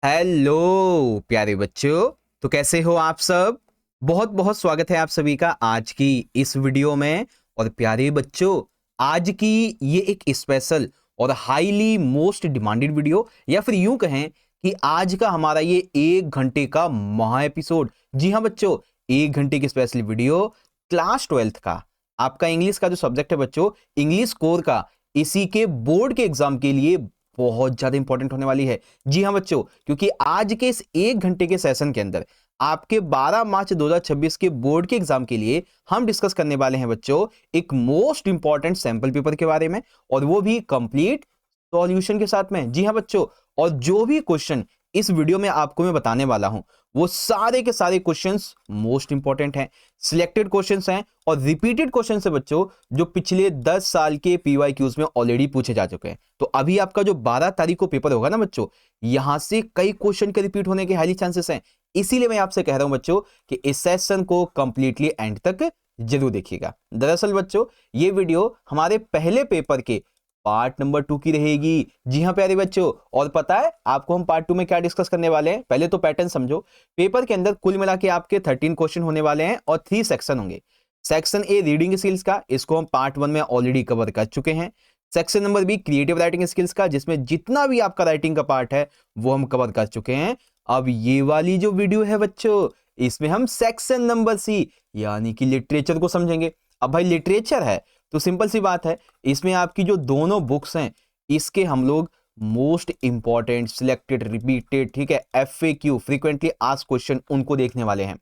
Hello प्यारे बच्चों। तो कैसे हो आप सब। बहुत बहुत स्वागत है आप सभी का आज की इस वीडियो में। और प्यारे बच्चों, आज की ये एक स्पेशल और हाईली मोस्ट डिमांडेड वीडियो, या फिर यूं कहें कि आज का हमारा ये 1 घंटे का महा एपिसोड। जी हाँ बच्चों, 1 घंटे की स्पेशल वीडियो क्लास 12th का आपका इंग्लिश का जो सब्जेक्ट है बच्चों, इंग्लिश कोर का, इसी के बोर्ड के एग्जाम के लिए बहुत ज्यादा इंपॉर्टेंट होने वाली है। जी हाँ बच्चों, क्योंकि आज के इस 1 घंटे के सेशन के अंदर आपके 12 मार्च 2026 के बोर्ड के एग्जाम के लिए हम डिस्कस करने वाले हैं बच्चों एक मोस्ट इंपॉर्टेंट सैंपल पेपर के बारे में, और वो भी कंप्लीट सॉल्यूशन के साथ में। जी हाँ बच्चों, और जो भी क्वेश्चन इस वीडियो में आपको मैं बताने वाला हूं वो सारे के सारे क्वेश्चंस मोस्ट इंपॉर्टेंट हैं, सिलेक्टेड क्वेश्चंस हैं और रिपीटेड क्वेश्चंस है बच्चों, जो पिछले 10 साल के पीवाईक्यूज में ऑलरेडी पूछे जा चुके हैं। तो अभी आपका जो 12 तारीख को पेपर होगा ना बच्चों, यहां से कई क्वेश्चन के रिपीट होने के हाईली चांसेस हैं। इसीलिए मैं आपसे कह रहा हूं बच्चों कि इस सेशन को कंप्लीटली एंड तक जरूर देखिएगा। दरअसल बच्चों, ये वीडियो हमारे पहले पेपर के पार्ट नंबर 2 की रहेगी। जी हाँ प्यारे बच्चों, और पता है आपको हम पार्ट 2 में क्या डिस्कस करने वाले हैं। पहले तो पैटर्न समझो। पेपर के अंदर कुल मिला के आपके 13 क्वेश्चन होने वाले हैं और 3 सेक्शन होंगे। सेक्शन ए रीडिंग स्किल्स का, इसको हम पार्ट 1 में ऑलरेडी कवर कर चुके हैं। Section number be creative writing skills का, जिसमें जितना भी आपका राइटिंग का पार्ट है वो हम कवर कर चुके हैं। अब ये वाली जो वीडियो है बच्चों, इसमें हम सेक्शन नंबर सी यानी कि लिटरेचर को समझेंगे। अब भाई लिटरेचर है तो सिंपल सी बात है, इसमें आपकी जो दोनों बुक्स हैं इसके हम लोग मोस्ट इंपॉर्टेंट सिलेक्टेड रिपीटेड, ठीक है, एफएक्यू फ्रीक्वेंटली आस्क्ड क्वेश्चन उनको देखने वाले हैं।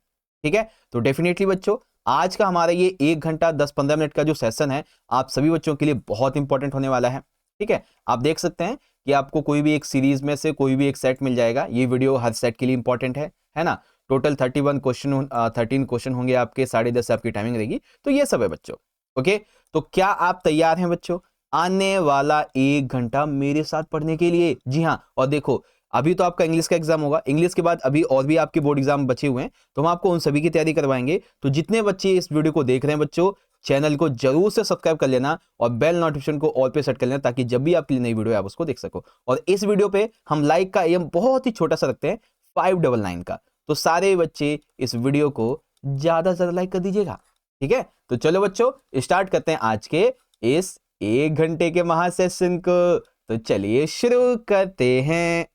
ठीक है, तो डेफिनेटली बच्चों आज का हमारा ये 1 घंटा 10-15 मिनट का जो सेशन है आप सभी बच्चों के लिए बहुत इंपॉर्टेंट होने वाला है। ठीक है, आप देख सकते हैं कि आपको कोई भी एक सीरीज में से कोई भी एक सेट मिल जाएगा। ये वीडियो हर सेट के लिए इंपॉर्टेंट है ना। टोटल 31 क्वेश्चन, 13 क्वेश्चन होंगे आपके, 10:30 आपकी टाइमिंग रहेगी। तो ये सब है बच्चों। ओके, तो क्या आप तैयार हैं बच्चों आने वाला 1 घंटा मेरे साथ पढ़ने के लिए। जी हाँ, और देखो अभी तो आपका इंग्लिश का एग्जाम होगा, इंग्लिश के बाद अभी और भी आपके बोर्ड एग्जाम बचे हुए हैं, तो हम आपको उन सभी की तैयारी करवाएंगे। तो जितने बच्चे इस वीडियो को देख रहे हैं बच्चों, चैनल को जरूर से सब्सक्राइब कर लेना और बेल नोटिफिकेशन को ऑल पे सेट कर लेना, ताकि जब भी आपके लिए नई वीडियो है आप उसको देख सको। और इस वीडियो पे हम लाइक का एम बहुत ही छोटा सा रखते हैं, 599 का। तो सारे बच्चे इस वीडियो को ज्यादा से ज्यादा लाइक कर दीजिएगा। ठीक है, तो चलो बच्चों स्टार्ट करते हैं आज के इस 1 घंटे के महासेशन को। तो चलिए शुरू करते हैं।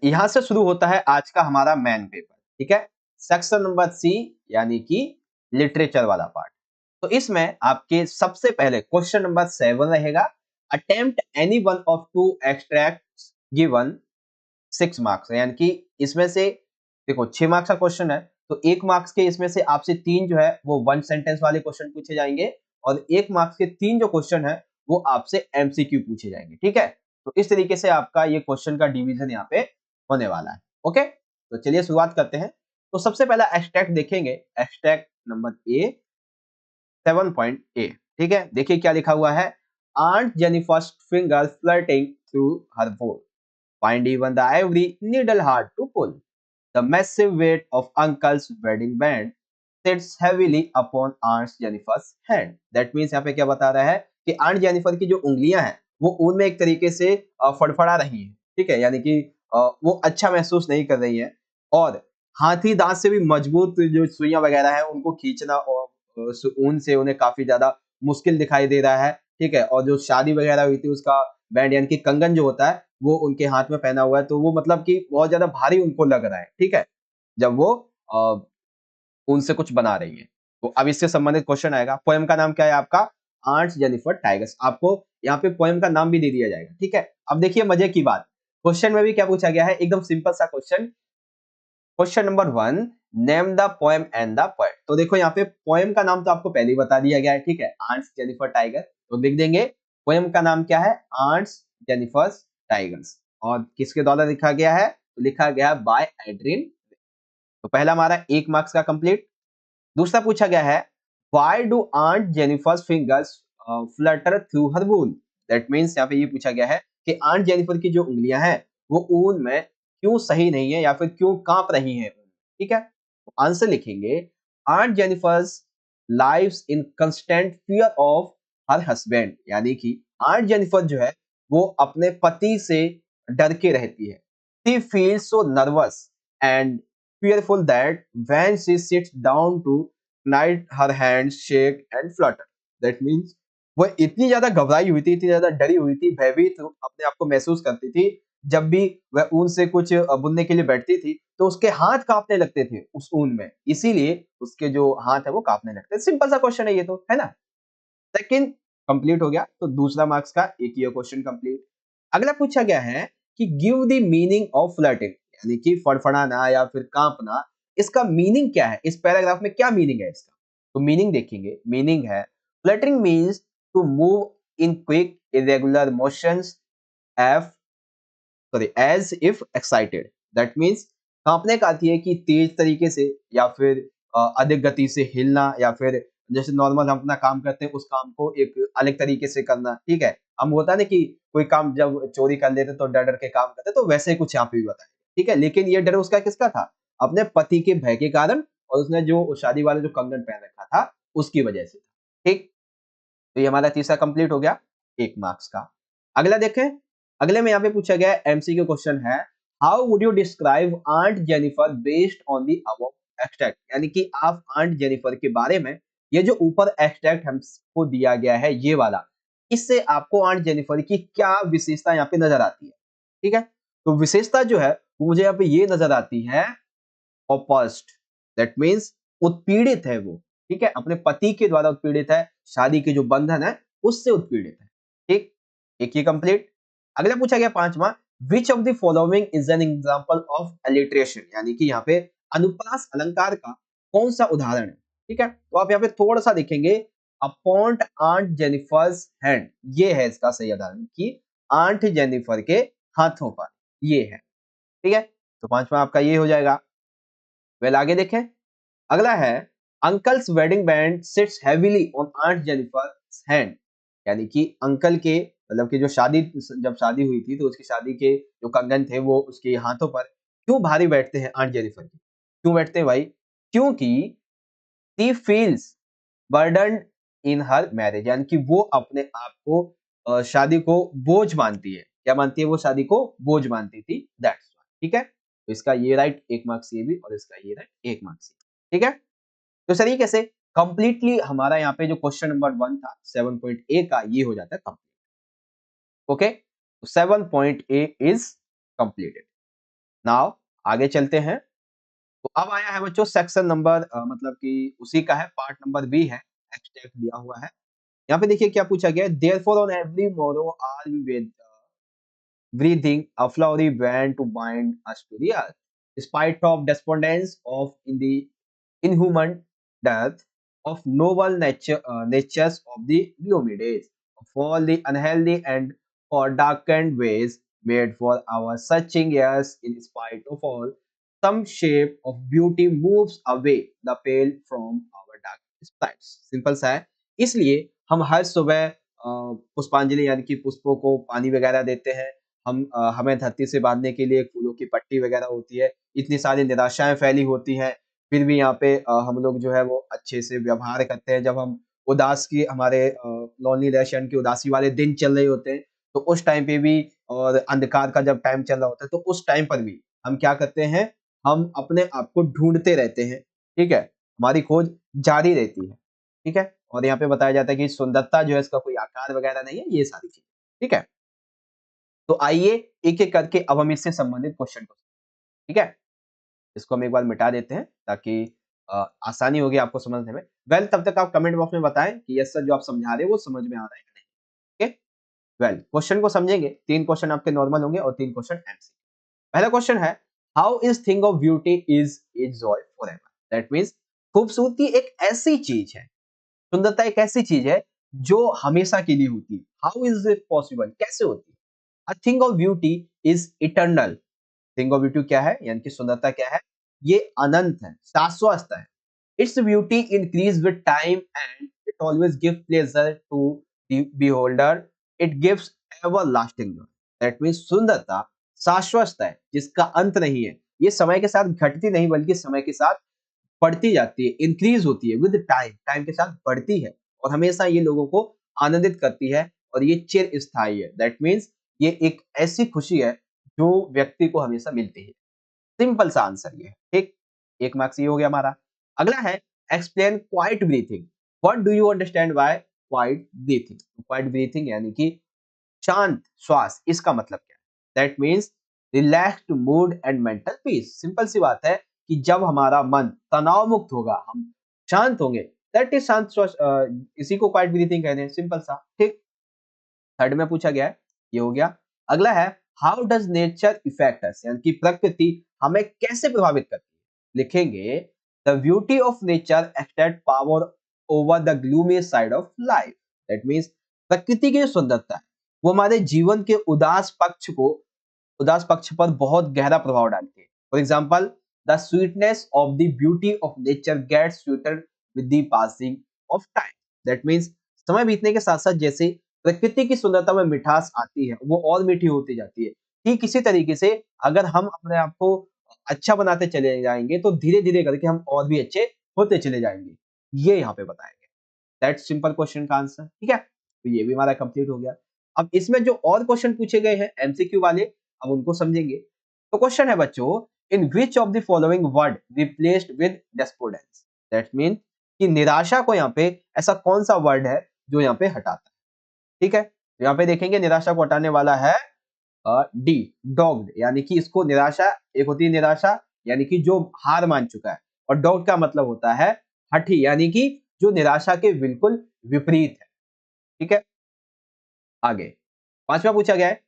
यहां से शुरू होता है आज का हमारा मेन पेपर। ठीक है, सेक्शन नंबर सी यानी कि लिटरेचर वाला पार्ट। तो इसमें आपके सबसे पहले क्वेश्चन नंबर 7 रहेगा। Attempt any one of two extract given 6 marks, यानी कि इसमें से देखो 6 मार्क्स का क्वेश्चन है, तो 1 मार्क्स के इसमें से आपसे 3 जो है वो 1 सेंटेंस वाले क्वेश्चन पूछे जाएंगे, और 1 मार्क्स के 3 जो क्वेश्चन है वो आपसे एमसीक्यू पूछे जाएंगे। ठीक है, तो इस तरीके से आपका ये क्वेश्चन का डिवीजन यहाँ पे होने वाला है। ओके, तो चलिए शुरुआत करते हैं। तो सबसे पहला एक्सट्रैक्ट देखेंगे, एक्सट्रैक्ट नंबर ए 7.a। ठीक है, देखिए क्या लिखा हुआ है। Aunt Jennifer's finger fluttering through her board, find even the ivory needle hard to pull. The massive weight of uncle's wedding band sits heavily upon Aunt Jennifer's hand. That means यहाँ पे क्या बता रहा है कि आंट जेनिफर की जो उंगलियां हैं वो उनमें एक तरीके से फड़फड़ा रही हैं। ठीक है, यानी कि वो अच्छा महसूस नहीं कर रही हैं, और हाथी दांत से भी मजबूत जो सुइयां वगैरह हैं उनको खींचना और ऊन से उन्हें काफी ज्यादा मुश्किल दिखाई दे रहा है। ठीक है, और जो शादी वगैरह हुई थी उसका बैंड यानी कि कंगन जो होता है वो उनके हाथ में पहना हुआ है, तो वो मतलब कि बहुत ज्यादा भारी उनको लग रहा है। ठीक है, जब वो उनसे कुछ बना रही है। तो अब इससे संबंधित क्वेश्चन आएगा। पोएम का नाम क्या है आपका? Aunt's Jennifer tigers. आपको यहाँ पे पोएम का नाम भी दे दिया जाएगा। ठीक है, अब देखिए मजे की बात, क्वेश्चन में भी क्या पूछा गया है, एकदम सिंपल सा question. Question number 1, name the poem and the poet. तो देखो यहाँ पे पोएम का नाम तो आपको पहले ही बता दिया गया है। ठीक है, आंट्स जेनिफर टाइगर, तो लिख देंगे पोएम का नाम क्या है, आंट्स जेनिफर टाइगर्स। और किसके द्वारा लिखा गया है, तो लिखा गया है बाय एड्रिन। तो पहला हमारा 1 मार्क्स का कंप्लीट। दूसरा पूछा गया है, why do Aunt Jennifer's fingers flutter through her wool. That means यहाँ पे ये पूछा गया है कि आंट जेनिफर की जो उंगलियां हैं वो ऊन में क्यों सही नहीं है या फिर क्यों कांप रही हैं। ठीक है, तो आंसर लिखेंगे, Aunt Jennifer's lives in constant fear of her husband, यानी कि आंट जेनिफर जो है वो अपने पति से डर के रहती है। She feels so nervous and fearful that when she sits down to night, her hands shake and flutter. That means वो इतनी ज्यादा घबराई हुई थी, इतनी ज्यादा डरी हुई थी, भयभीत अपने आप को महसूस करती थी। जब भी वह ऊन से कुछ बुनने के लिए बैठती थी, तो उसके हाथ कांपने लगते थे उस ऊन में। इसीलिए उसके जो हाथ है वो कांपने लगते हैं। सिंपल सा क्वेश्चन है ये तो, है ना? सेकंड कंप्लीट हो गया, तो दूसरा मार्क्स का एक ये क्वेश्चन कंप्लीट। अगला पूछा गया है कि give the meaning of flirting, यानी कि फड़फड़ाना या फिर कांपना, इसका मीनिंग क्या है? इस पैराग्राफ में क्या मीनिंग है इसका? तो मीनिंग देखेंगे। मीनिंग है fluttering means to move in quick irregular motions F sorry as if excited. That means कांपने का अर्थ ये है कि तेज तरीके से या फिर अधिक गति से हिलना, या फिर जैसे नॉर्मल हम अपना काम करते हैं उस काम को एक अलग तरीके से करना। ठीक है, हम होता है ना कि कोई काम जब चोरी कर लेते तो डर डर के काम करते, तो वैसे ही कुछ यहाँ पे भी बताया। ठीक है, लेकिन ये डर उसका किसका था? अपने पति के भय के कारण, और उसने जो शादी वाला जो कंगन पहन रखा था उसकी वजह से। ठीक, तो ये हमारा तीसरा कंप्लीट हो गया 1 मार्क्स का। अगला देखें। अगले में यहाँ पे पूछा गया एमसीक्यू क्वेश्चन है, how would you describe Aunt Jennifer based on the above extract, यानी कि आप आंट जेनिफर के बारे में, ये जो ऊपर एक्सट्रैक्ट हमको दिया गया है ये वाला, इससे आपको आंट जेनिफर की क्या विशेषता यहाँ पे नजर आती है? ठीक है, तो विशेषता जो है वो मुझे यहाँ पे ये नजर आती है, ऑपोस्ट। दैट मीन्स उत्पीड़ित है वो। ठीक है, अपने पति के द्वारा उत्पीड़ित है, शादी के जो बंधन है उससे उत्पीड़ित है। ठीक, एक ये कंप्लीट। अगला पूछा गया 5वां, which of the following is an example of alliteration, यानी कि यहाँ पे अनुप्रास अलंकार का कौन सा उदाहरण है? ठीक है, तो आप यहाँ पे थोड़ा सा देखेंगे, अपॉन्ट आंट जेनिफर्स हैंड, ये है इसका सही उदाहरण कि आंट जेनिफर के हाथों पर, ये है। ठीक है, तो 5वां आपका ये हो जाएगा। वेल आगे देखें। अगला है, uncle's wedding band sits heavily on Aunt Jennifer's hand, यानी कि अंकल के मतलब कि जो शादी जब शादी हुई थी तो उसकी शादी के जो कंगन थे वो उसके हाथों पर क्यों भारी बैठते हैं आंट जेनिफर के? क्यों बैठते हैं भाई? क्योंकि she feels burden in her marriage, यानी कि वो अपने आप को शादी को बोझ मानती है। क्या मानती है? वो शादी को बोझ मानती थी, दैट्स व्हाई। ठीक है, तो इसका ये राइट 1 मार्क्स ये भी, और इसका ये राइट 1 मार्क्स ये। ठीक है, तो सर ये कैसे कंप्लीटली हमारा यहाँ पे जो क्वेश्चन नंबर 1 था 7.a का, ये हो जाता है कंप्लीट। ओके, तो 7.a इज कंप्लीटेड। नाउ आगे चलते हैं। तो अब आया है बच्चों सेक्शन नंबर मतलब कि उसी का है, पार्ट नंबर बी है, एक्सट्रैक्ट दिया हुआ है। यहाँ पे देखिए क्या पूछा गया है, therefore on every morrow are we breathing a flowery band to bind us to the earth, despite of despondence of in the inhuman death of noble natures of the gloomy days, of all the unhealthy and for darkened ways made for our searching ears, in spite of all, some shape of beauty moves away the pale from our dark splits. Simple सा है, इसलिए हम हर सुबह पुष्पांजलि यानी कि पुष्पों को पानी वगैरह देते हैं। हमें धरती से बांधने के लिए एक फूलों की पट्टी वगैरह होती है। इतनी सारी निराशाएँ फैली होती हैं, फिर भी यहाँ पे हम लोग जो है वो अच्छे से व्यवहार करते हैं। जब हम उदास की हमारे लोनलीनेस यानी कि उदासी वाले दिन चल रहे होते हैं, तो उस टाइम पे भी, और अंधकार का जब टाइम चल रहा होता है, तो उस टाइम पर भी हम क्या करते हैं? हम अपने आप को ढूँढते रहते हैं, ठीक है? हमारी खोज जारी रहती है, ठीक है? और यहाँ पे बताया जाता है कि सुंदरता जो है इसका कोई आकार वगैरह नहीं है, ये सारी चीज़ें, ठीक है? तो आइए एक-एक करके अब हम इससे संबंधित क्वेश्चन को, ठीक है? इसको हम एक बार मिटा देते हैं ताकि आसानी होगी आपको समझने में। वेल तब तक आप कमेंट बॉक्स में बताएं कि यस सर जो आप समझा रहे हैं वो समझ में आ रहा है या नहीं। ओके, वेल क्वेश्चन को समझेंगे। 3 क्वेश्चन आपके नॉर्मल होंगे और 3 क्वेश्चन एमसीक्यू। पहला क्वेश्चन है, how is thing of beauty is it Joy forever. That means खूबसूरती एक ऐसी चीज है, सुंदरता एक ऐसी चीज है जो हमेशा के लिए होती है। हाउ इज इट पॉसिबल, कैसे होती है? A thing of beauty is eternal. Thing of beauty क्या है, यानी कि सुंदरता क्या है? ये अनंत है, शाश्वत है। Its beauty increase with time and it always give pleasure to the beholder. It gives everlasting joy. That means सुंदरता शाश्वत है, जिसका अंत नहीं है। ये समय के साथ घटती नहीं बल्कि समय के साथ बढ़ती जाती है, इंक्रीज होती है विद टाइम, टाइम के साथ बढ़ती है, और हमेशा ये लोगों को आनंदित करती है, और ये चिर स्थायी है। दैट मीन्स ये एक ऐसी खुशी है जो व्यक्ति को हमेशा मिलती है। सिंपल सा आंसर ये है, ठीक। 1 मार्क्स ये हो गया हमारा। अगला है explain quiet breathing. What do you understand by quiet breathing? Quiet breathing यानी कि शांत श्वास, इसका मतलब क्या है? That means relaxed mood and mental peace. Simple सी बात है कि जब हमारा मन तनाव मुक्त होगा, हम शांत होंगे, दैट इज शांत श्वास, इसी को क्वाइट ब्रीथिंग कहते हैं। सिंपल सा, ठीक। थर्ड में पूछा गया है, ये हो गया। अगला है हाउ डज नेचर इफेक्ट अस, यानी कि प्रकृति हमें कैसे प्रभावित करती है? लिखेंगे the beauty of nature extend power over the gloomy side of life. That means प्रकृति की जो सुंदरता है वो हमारे जीवन के उदास पक्ष पर बहुत गहरा प्रभाव डालती है। For example the sweetness of the beauty of nature gets sweeter with the passing of time. That means समय बीतने के साथ साथ जैसे प्रकृति की सुंदरता में मिठास आती है, वो और मीठी होती जाती है। ठीक इसी तरीके से अगर हम अपने आप को अच्छा बनाते चले जाएंगे तो धीरे धीरे करके हम और भी अच्छे होते चले जाएंगे। ये यहाँ पे बताया गया। दैट्स सिंपल क्वेश्चन का आंसर, ठीक है। तो ये भी हमारा कंप्लीट हो गया। अब इसमें जो और क्वेश्चन पूछे गए हैं एमसीक्यू वाले, अब उनको समझेंगे। तो क्वेश्चन है बच्चों, in which of the following word replaced with despondence? That mean कि निराशा को यहाँ पे ऐसा कौन सा वर्ड है जो यहाँ पे हटाता है, ठीक है। तो यहाँ पे देखेंगे निराशा को हटाने वाला है डी, डॉग्ड, यानी कि इसको निराशा, एक होती है निराशा यानी कि जो हार मान चुका है, और डॉग्ड का मतलब होता है हठी, यानी कि जो निराशा के बिल्कुल विपरीत है, ठीक है। आगे पांचवा पूछा गया है,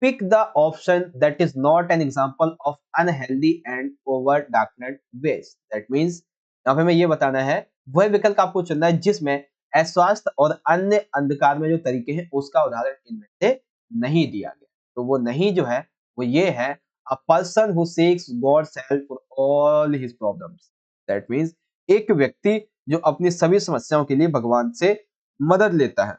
pick the option that is not an example of unhealthy and over darkened ways. That means यहाँ पे हमें ये बताना है वह विकल्प आपको चुनना है जिसमें अस्वास्थ्य और अन्य अंधकार में जो तरीके हैं उसका उदाहरण इनमें से नहीं दिया गया। तो वो नहीं जो है वो ये है, a person who seeks God's help for all his problems. That means एक व्यक्ति जो अपनी सभी समस्याओं के लिए भगवान से मदद लेता है,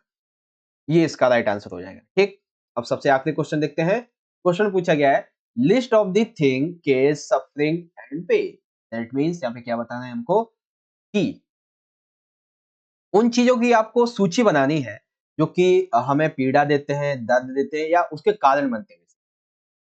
ये इसका राइट आंसर हो जाएगा, ठीक। अब सबसे आखिरी क्वेश्चन देखते हैं। क्वेश्चन पूछा गया है list of the thing causes suffering and pain. That means यहाँ पे क्या बताना है हमको कि उन चीजों की आपको सूची बनानी है जो कि हमें पीड़ा देते हैं, दर्द देते हैं या उसके कारण बनते हैं।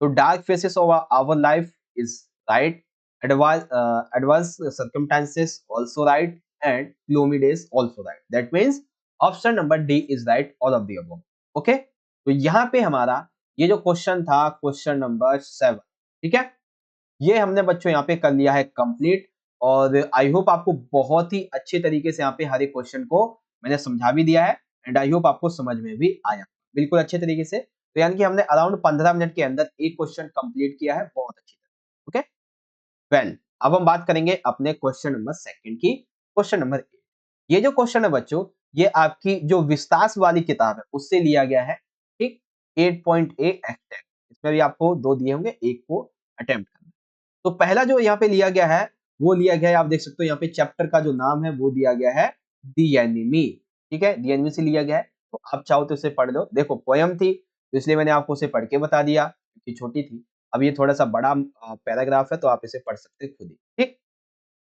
तो dark faces of our life is right, adverse circumstances also right, and gloomy days also right. That means option number D is right, all of the above. Okay, तो यहाँ पे हमारा ये जो क्वेश्चन था क्वेश्चन नंबर 7, ठीक है, ये हमने बच्चों यहाँ पे कर लिया है कंप्लीट। और आई होप आपको बहुत ही अच्छे तरीके से यहाँ पे हर एक क्वेश्चन को मैंने समझा भी दिया है, एंड आई होप आपको समझ में भी आया बिल्कुल अच्छे तरीके से। तो यानी कि हमने अराउंड 15 मिनट के अंदर एक क्वेश्चन कंप्लीट किया है बहुत अच्छी तरह। ओके, वेल अब हम बात करेंगे अपने क्वेश्चन नंबर सेकंड की। क्वेश्चन नंबर 8, ये जो क्वेश्चन है बच्चों ये आपकी जो विस्तार वाली किताब है उससे लिया गया है, ठीक। 8.A एक्सटेंट, इसमें भी आपको 2 दिए होंगे, एक को अटेम्प्ट करना। तो पहला जो यहाँ पे लिया गया है वो लिया गया है, आप देख सकते हो यहाँ पे चैप्टर का जो नाम है वो दिया गया है दी एनिमी, ठीक है, दी एनिमी से लिया गया है। तो आप चाहो तो इसे पढ़ लो। देखो पोयम थी तो इसलिए मैंने आपको उसे पढ़ के बता दिया क्योंकि छोटी थी। अब ये थोड़ा सा बड़ा पैराग्राफ है तो आप इसे पढ़ सकते हैं खुद ही, ठीक।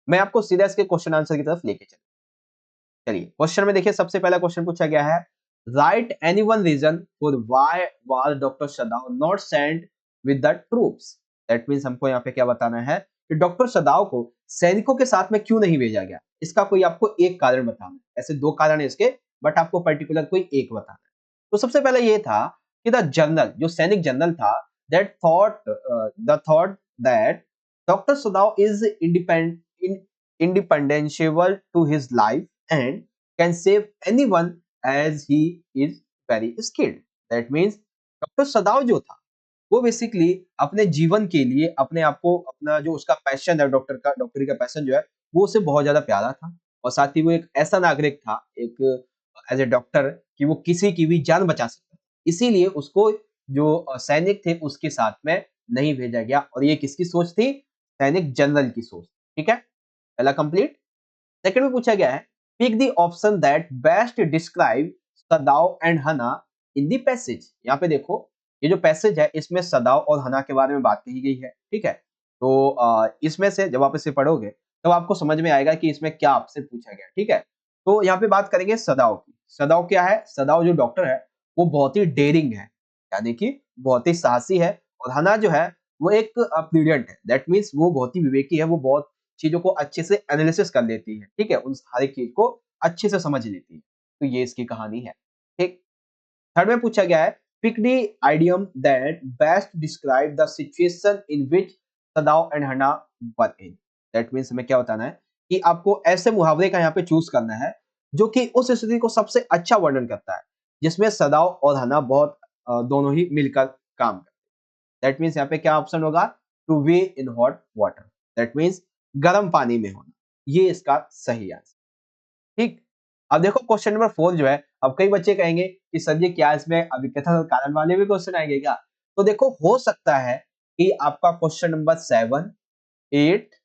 मैं आपको सीधा इसके क्वेश्चन आंसर की तरफ लेके चलिए क्वेश्चन में देखिए सबसे पहला क्वेश्चन पूछा गया है, write any one reason for why was doctor Sadao not sent with the troops. That means हमको यहाँ पे क्या बताना है कि डॉक्टर सदाव को सैनिकों के साथ में क्यों नहीं भेजा गया, इसका कोई आपको एक कारण बताना है। ऐसे 2 कारण है इसके, बट आपको पर्टिकुलर कोई एक बताना है। तो सबसे पहले ये था कि द जनरल, जो सैनिक जनरल था, the thought that doctor सदाव is independential to his life and can save anyone as he is very skilled. That means doctor सदाव जो था वो बेसिकली अपने जीवन के लिए अपने आप को, अपना जो उसका पैशन है डॉक्टरी का पैशन जो है वो उसे बहुत ज्यादा प्यारा था। और साथ ही वो एक ऐसा नागरिक था, एक एज ए डॉक्टर, कि वो किसी की भी जान बचा सकता था। इसीलिए उसको जो सैनिक थे उसके साथ में नहीं भेजा गया। और ये किसकी सोच थी? सैनिक जनरल की सोच, ठीक है। पहला कंप्लीट। सेकंड में पूछा गया है, pick the option that best describe Sadao and Hana in the passage. यहाँ पे देखो ये जो पैसेज है इसमें सदाव और हना के बारे में बात कही गई है, ठीक है। तो इसमें से जब आप इसे पढ़ोगे तो आपको समझ में आएगा कि इसमें क्या आपसे पूछा गया, ठीक है। तो यहाँ पे बात करेंगे सदाव की। सदाव क्या है? सदाव जो डॉक्टर है वो बहुत ही डेयरिंग है, यानी कि बहुत ही साहसी है और हना जो है वो एक प्रूडेंट है, दैट मीन्स वो बहुत ही विवेकी है, वो बहुत चीजों को अच्छे से एनालिसिस कर लेती है, ठीक है, उन हर एक चीज को अच्छे से समझ लेती है। तो ये इसकी कहानी है, ठीक। थर्ड में पूछा गया है, pick the idiom that best describe the situation in which Sadao and Hana were in. That means हमें क्या बताना है कि आपको ऐसे मुहावरे का यहाँ पे चूज करना है जो कि उस स्थिति को सबसे अच्छा वर्णन करता है जिसमें सदाव और हना बहुत दोनों ही मिलकर काम करते हैं। दैट मीन्स यहाँ पे क्या ऑप्शन होगा, two way in hot water, that means गर्म पानी में होना, ये इसका सही आंसर, ठीक। अब देखो क्वेश्चन नंबर 4 जो है, अब कई बच्चे कहेंगे कि सर जी क्या इसमें अभिकथन और कारण वाले भी क्वेश्चन आएंगे क्या? तो देखो हो सकता है कि आपका क्वेश्चन नंबर 7, 8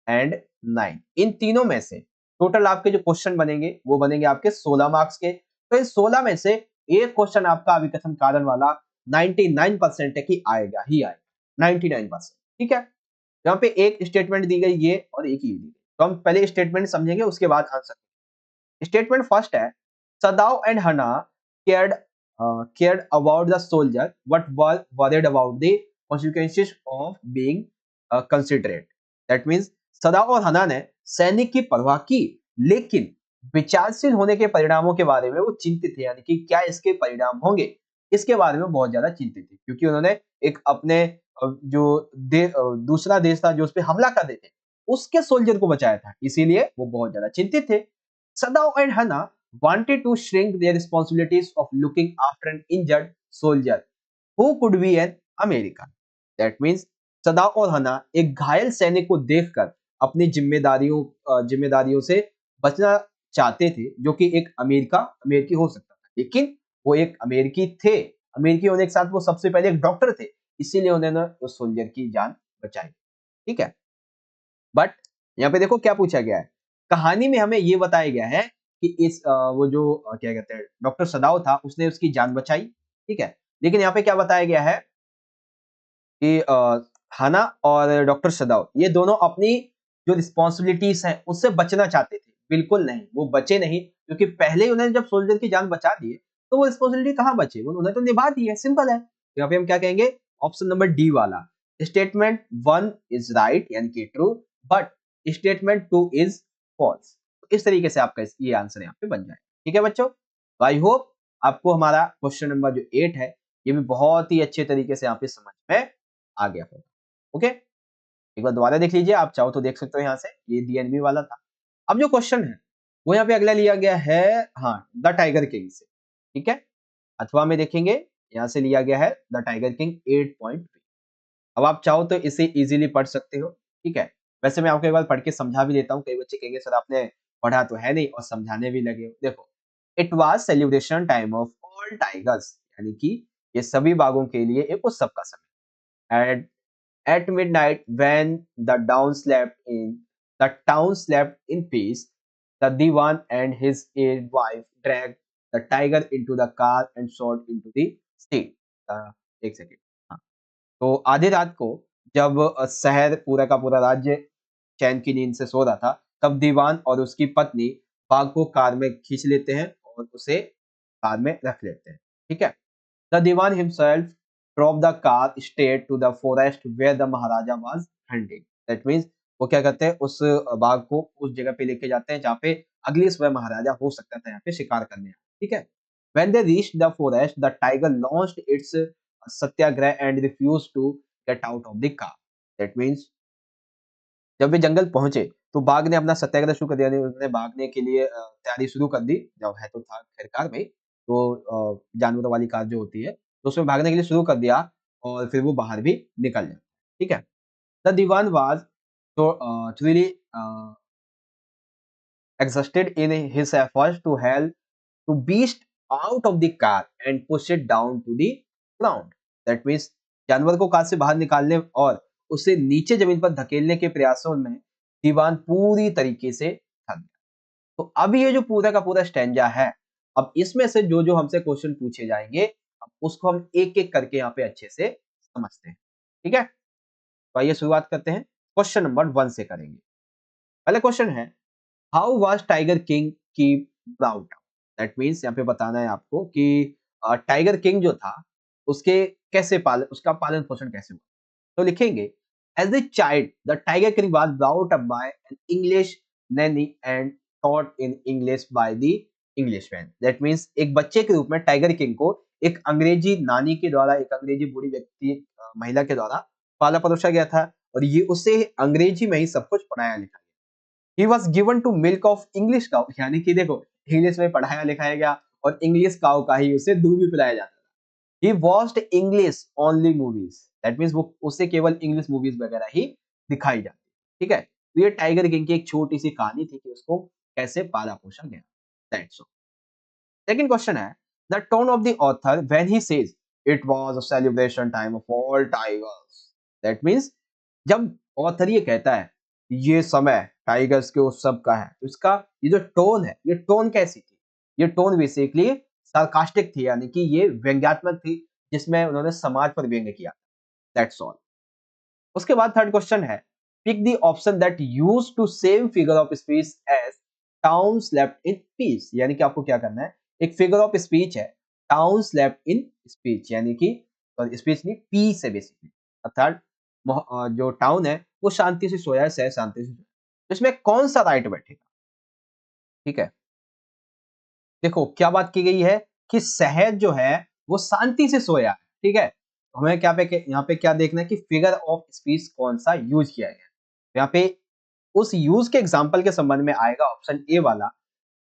एंड 9 इन तीनों में से टोटल आपके जो क्वेश्चन बनेंगे वो बनेंगे आपके 16 मार्क्स के। तो इन 16 में से एक क्वेश्चन आपका अभिकथन कारण वाला 99% है कि आएगा ही आएगा, 99%, ठीक है। यहाँ पे एक स्टेटमेंट दी गई ये और एक ही दी गई, तो हम पहले स्टेटमेंट समझेंगे उसके बाद आंसर। स्टेटमेंट फर्स्ट है, Sadao and Hana cared cared about the soldier but were worried about the consequences of being considerate. That means सदाओ और हना ने सैनिक की परवाह की लेकिन विचारशील होने के परिणामों के बारे में वो चिंतित थे, यानी कि क्या इसके परिणाम होंगे इसके बारे में बहुत ज्यादा चिंतित थे, क्योंकि उन्होंने एक अपने दूसरा देश था जो उस पर हमला कर रहे थे उसके सोल्जर को बचाया था, इसीलिए वो बहुत ज्यादा चिंतित थे। Sadao and Hana wanted to shrink their responsibilities of looking after an injured soldier who could be an American. That means सदाव और हना एक घायल सैनिक को देखकर अपनी जिम्मेदारियों से बचना चाहते थे, जो कि एक अमेरिकी हो सकता था, लेकिन वो एक अमेरिकी थे, अमेरिकी होने के साथ वो सबसे पहले एक डॉक्टर थे, इसीलिए उन्होंने उस सोल्जर की जान बचाई, ठीक है। बट यहाँ पे देखो क्या पूछा गया है, कहानी में हमें ये बताया गया है कि वो जो क्या कहते हैं डॉक्टर सदाव था उसने उसकी जान बचाई, ठीक है। लेकिन यहाँ पे क्या बताया गया है कि हाना और डॉक्टर सदाव ये दोनों अपनी जो रिस्पॉन्सिबिलिटीज हैं उससे बचना चाहते थे, बिल्कुल नहीं वो बचे नहीं, क्योंकि पहले ही उन्होंने जब सोल्जर की जान बचा दी है तो वो रिस्पॉन्सिबिलिटी कहाँ बचे, उन्होंने तो निभा दी है, सिंपल है। तो यहाँ पे हम क्या कहेंगे, ऑप्शन नंबर डी वाला, स्टेटमेंट 1 इज राइट यानी कि true but statement 2 is false. तो इस तरीके से आपका ये आंसर यहाँ पे बन जाए, ठीक है बच्चों। आई होप आपको हमारा क्वेश्चन नंबर जो 8 है ये भी बहुत ही अच्छे तरीके से यहाँ पे समझ में आ गया होगा, ओके। एक बार दोबारा देख लीजिए, आप चाहो तो देख सकते हो, यहाँ से ये डीएनबी वाला था। अब जो क्वेश्चन है वो यहाँ पे अगला लिया गया है, हाँ, द टाइगर किंग से, ठीक है। अथवा में देखेंगे यहाँ से लिया गया है द टाइगर किंग 8.3। अब आप चाहो तो इसे इजीली पढ़ सकते हो, ठीक है। वैसे मैं आपको एक बार पढ़ के समझा भी देता हूँ, कई बच्चे कहेंगे सर आपने पढ़ा तो है नहीं और समझाने भी लगे। देखो, it was celebration time of all tigers, यानी कि ये सभी बाघों के लिए एक उत्सव का समय। At At midnight, when the town slept in peace, the Diwan and his wife dragged the tiger into the car and shot into the sea. एक सेकेंड, हाँ, तो आधी रात को जब शहर पूरा का पूरा राज्य चैन की नींद से सो रहा था, तब दीवान और उसकी पत्नी बाघ को कार में खींच लेते हैं और उसे कार में रख लेते हैं, ठीक है। The Diwan himself drove the car straight to the forest where the Maharaja was hunting. That means वो क्या करते हैं, उस बाघ को उस जगह पे लेके जाते हैं जहाँ पे अगली सुबह महाराजा हो सकता था यहाँ पे शिकार करने आए, ठीक है। When they reached the forest, the tiger launched its satyagraha and refused to get out of the car. That means जब वे जंगल पहुंचे तो बाघ ने अपना सत्याग्रह शुरू कर दिया, यानी उसने भागने के लिए तैयारी शुरू कर दी, जब है तो था खैर कार में, तो जानवरों वाली कार जो होती है तो उसमें भागने के लिए शुरू कर दिया और फिर वो बाहर भी निकल जाता है, ठीक है। द दीवान वाज तो really exhausted in his efforts to help to beast out of the car and push it down to the ground. That means जानवर को कार से बाहर निकालने और उसे नीचे जमीन पर धकेलने के प्रयासों में दीवान पूरी तरीके से थक गया। तो अब ये जो पूरा का पूरा स्टैंजा है, अब इसमें से जो जो हमसे क्वेश्चन पूछे जाएंगे अब उसको हम एक एक करके यहाँ पे अच्छे से समझते हैं, ठीक है। तो आइए शुरुआत करते हैं, क्वेश्चन नंबर 1 से करेंगे। पहला क्वेश्चन है, how was Tiger King keep brought? That means यहाँ पे बताना है आपको कि टाइगर किंग जो था उसके कैसे पालन, उसका पालन पोषण कैसे हुआ? तो लिखेंगे as a child the Tiger King was brought up by an English nanny and taught in English by the Englishman. That means एक बच्चे के रूप में टाइगर किंग को एक अंग्रेजी नानी के द्वारा, एक अंग्रेजी बूढ़ी व्यक्ति महिला के द्वारा पाला परोसा गया था और ये उसे अंग्रेजी में ही सब कुछ पढ़ाया लिखाया गया। He was given to milk of English cow, यानी कि देखो इंग्लिश में पढ़ाया लिखाया गया और इंग्लिश काउ का ही उसे दूध भी पिलाया जाता था। He watched English only movies. That means वो उसे केवल इंग्लिश मूवीज वगैरह ही दिखाई जाती, ठीक है। तो ये टाइगर किंग की एक छोटी सी कहानी थी कि उसको कैसे पाला पोसा गया। That's all. Second question है the tone of the author when he says it was a celebration time of all tigers. That means जब ऑथर ये कहता है ये समय टाइगर्स के उत्सव का है, तो इसका ये जो टोन है, ये टोन कैसी थी? ये टोन बेसिकली सार्कास्टिक थी, यानी कि ये व्यंग्यात्मक थी जिसमें उन्होंने समाज पर व्यंग्य किया। That's all. उसके बाद थर्ड क्वेश्चन है pick the option that use to same figure of speech as town slept in peace, यानी कि आपको क्या करना है, एक फिगर ऑफ स्पीच है टाउन स्लेप्ट इन स्पीच, यानी कि स्पीच नहीं पीस है बेसिकली, अर्थात जो टाउन है वो शांति से सोया है, शहर शांति से सोया है। तो इसमें कौन सा राइट बैठेगा? ठीक है, देखो क्या बात की गई है कि शहर जो है वो शांति से सोया है, ठीक है। हमें क्या पे यहाँ पे क्या देखना है कि फिगर ऑफ स्पीच कौन सा यूज किया गया है। तो यहाँ पे उस यूज के एग्जांपल के संबंध में आएगा ऑप्शन ए वाला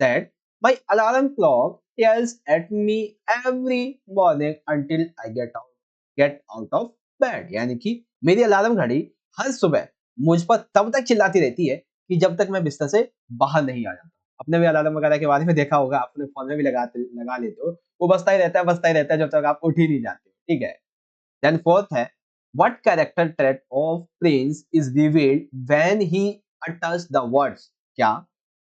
that my alarm clock tells at me every morning until I get out of bed, यानी कि मेरी अलार्म घड़ी हर सुबह मुझ पर तब तक चिल्लाती रहती है कि जब तक मैं बिस्तर से बाहर नहीं आ जाता। अपने भी अलार्म वगैरह के बारे में देखा होगा, अपने फोन में भी लगा लेते हो, वो बजता ही रहता है जब तक आप उठ ही नहीं जाते, ठीक है। देन फोर्थ है what character trait of prince is revealed when he utters the words क्या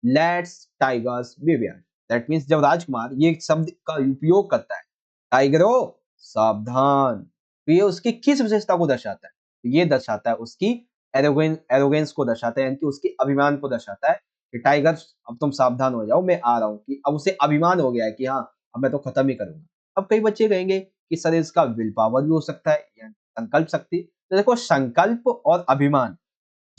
let's tigers beware, that means जब राजकुमार ये शब्द का उपयोग करता है टाइगरों सावधान, तो ये उसकी किस विशेषता को दर्शाता है? तो ये दर्शाता है उसकी एरोगेंस को दर्शाता है, यानी कि उसके अभिमान को दर्शाता है कि टाइगर अब तुम सावधान हो जाओ, मैं आ रहा हूँ, कि अब उसे अभिमान हो गया है कि हाँ अब मैं तो खत्म ही करूंगा। अब कई बच्चे कहेंगे कि सर इसका विल पावर भी हो सकता है या संकल्प शक्ति। तो देखो संकल्प और अभिमान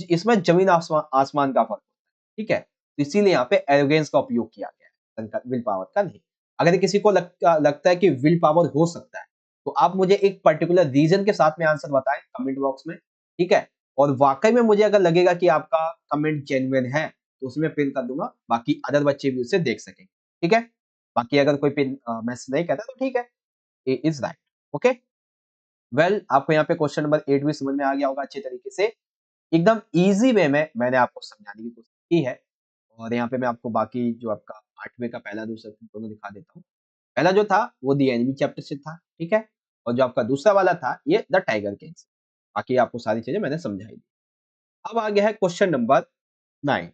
इसमें जमीन आसमान आसमान का फर्क होता है, ठीक है। तो इसीलिए यहाँ पे एरोगेंस का उपयोग किया गया है, संकल्प विल पावर का नहीं। अगर किसी को लगता है कि विल पावर हो सकता है तो आप मुझे एक पर्टिकुलर रीजन के साथ में आंसर बताएं कमेंट बॉक्स में, ठीक है। और वाकई में मुझे अगर लगेगा कि आपका कमेंट जेन्युइन है तो उसमें पिन कर दूंगा, बाकी अदर बच्चे भी उसे देख सकेंगे, ठीक है। बाकी अगर कोई पिन मैसेज नहीं करता तो ठीक है, ए इज राइट, ओके। वेल आपको यहाँ पे क्वेश्चन नंबर 8 भी समझ में आ गया होगा अच्छे तरीके से, एकदम इजी वे में मैंने आपको समझाने की कोशिश की है। और यहाँ पे मैं आपको बाकी जो आपका 8वें का पहला दूसरा दोनों दिखा देता हूँ। पहला जो था वो दी एनिमी चैप्टर से था, ठीक है। और जो आपका दूसरा वाला था ये द टाइगर किंग से। बाकी आपको सारी चीजें मैंने समझाई दी। अब आ गया है क्वेश्चन नंबर 9।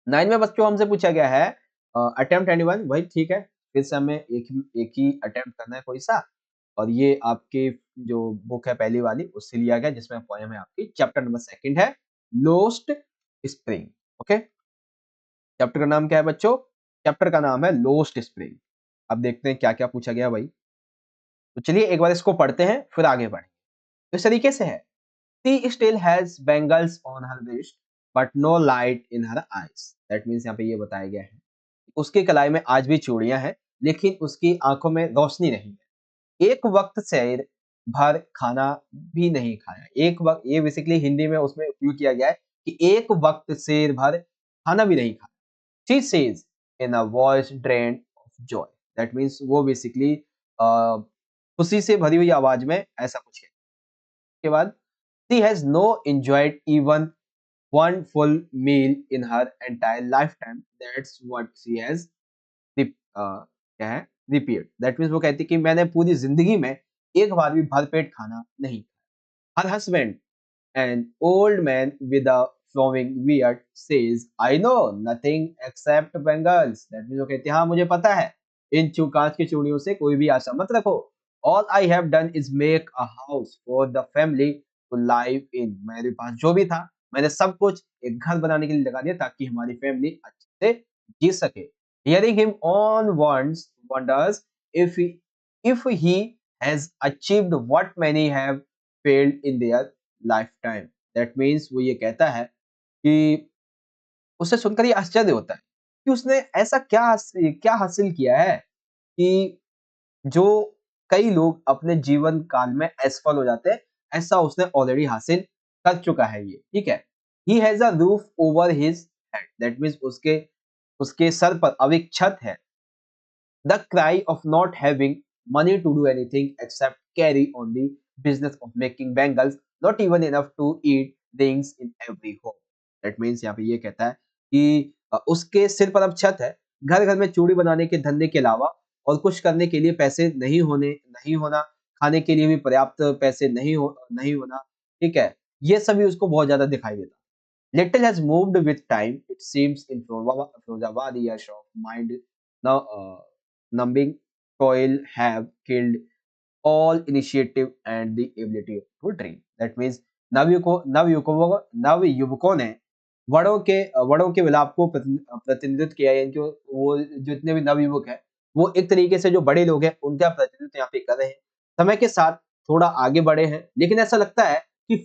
9 में बच्चों हमसे पूछा गया है अटेम्प्ट एनीवन, वही ठीक है, फिर से हमें एक ही अटेम्प्ट करना है कोई सा। और ये आपके जो बुक है पहली वाली उससे लिया गया, जिसमें पोएम है आपकी चैप्टर नंबर 2 है लोस्ट स्प्रिंग, ओके। चैप्टर का नाम क्या है बच्चों? चैप्टर का नाम है लोस्ट स्प्रिंग। अब देखते हैं क्या क्या पूछा गया भाई। तो चलिए एक बार इसको पढ़ते हैं फिर आगे बढ़ें। तो इस तरीके से है she still has bangles on her wrist but no light in her eyes. That means यहाँ पे ये बताया गया है उसके कलाई में आज भी चूड़ियां हैं लेकिन उसकी आंखों में रोशनी नहीं है। एक वक्त शेर भर खाना भी नहीं खाया। एक वक्त ये बेसिकली हिंदी में उसमें उपयोग किया गया है कि एक वक्त शेर भर खाना भी नहीं खाया। She says in a voice drained of Joy. That means वो बेसिकली खुशी से भरी हुई आवाज में ऐसा कुछ है। उसके बाद she has no enjoyed even one full meal in her entire lifetime. That's what she has क्या है रिपीट। दैट मीन्स वो कहती कि मैंने पूरी जिंदगी में एक बार भी भरपेट खाना नहीं खाया। Her husband an old man with a flowing beard says I know nothing except bangles. That means वो कहती हाँ मुझे पता है इन कांच की चूड़ियों से कोई भी आशा मत रखो। All I have done is make a house for the family to live in. मेरे पास जो भी था मैंने सब कुछ एक घर बनाने के लिए लगा दिया ताकि हमारी फैमिली अच्छे से जी सके। Hearing him on once wonders if he has achieved what many have failed in their lifetime. That means वो ये कहता है कि उसे सुनकर ये आश्चर्य होता है कि उसने ऐसा क्या हासिल किया है कि जो कई लोग अपने जीवन काल में असफल हो जाते हैं, ऐसा उसने ऑलरेडी हासिल कर चुका है ये, ठीक है। He has a roof over his head, that means उसके उसके सर पर अब एक छत है। The cry of not having money to do anything except carry on the business of making bangles, not even enough to eat things in every home. That means यहाँ पे ये कहता है कि उसके सिर पर अब छत है, घर घर में चूड़ी बनाने के धंधे के अलावा और कुछ करने के लिए पैसे नहीं होना, खाने के लिए भी पर्याप्त पैसे नहीं होना, ठीक है। ये सभी उसको बहुत ज्यादा दिखाई देता। Little has moved with time, it seems, in Firozabad years of mind now numbing toil have killed all initiative and the ability to dream. That means नवयुवकों ने वड़ों के विलाप को प्रतिनिधित्व किया है। इनके वो जितने भी नवयुवक हैं, वो एक तरीके से जो बड़े लोग हैं उनका प्रतिनिधित्व यहाँ पे कर रहे हैं। समय के साथ थोड़ा आगे बढ़े हैं, लेकिन ऐसा लगता है कि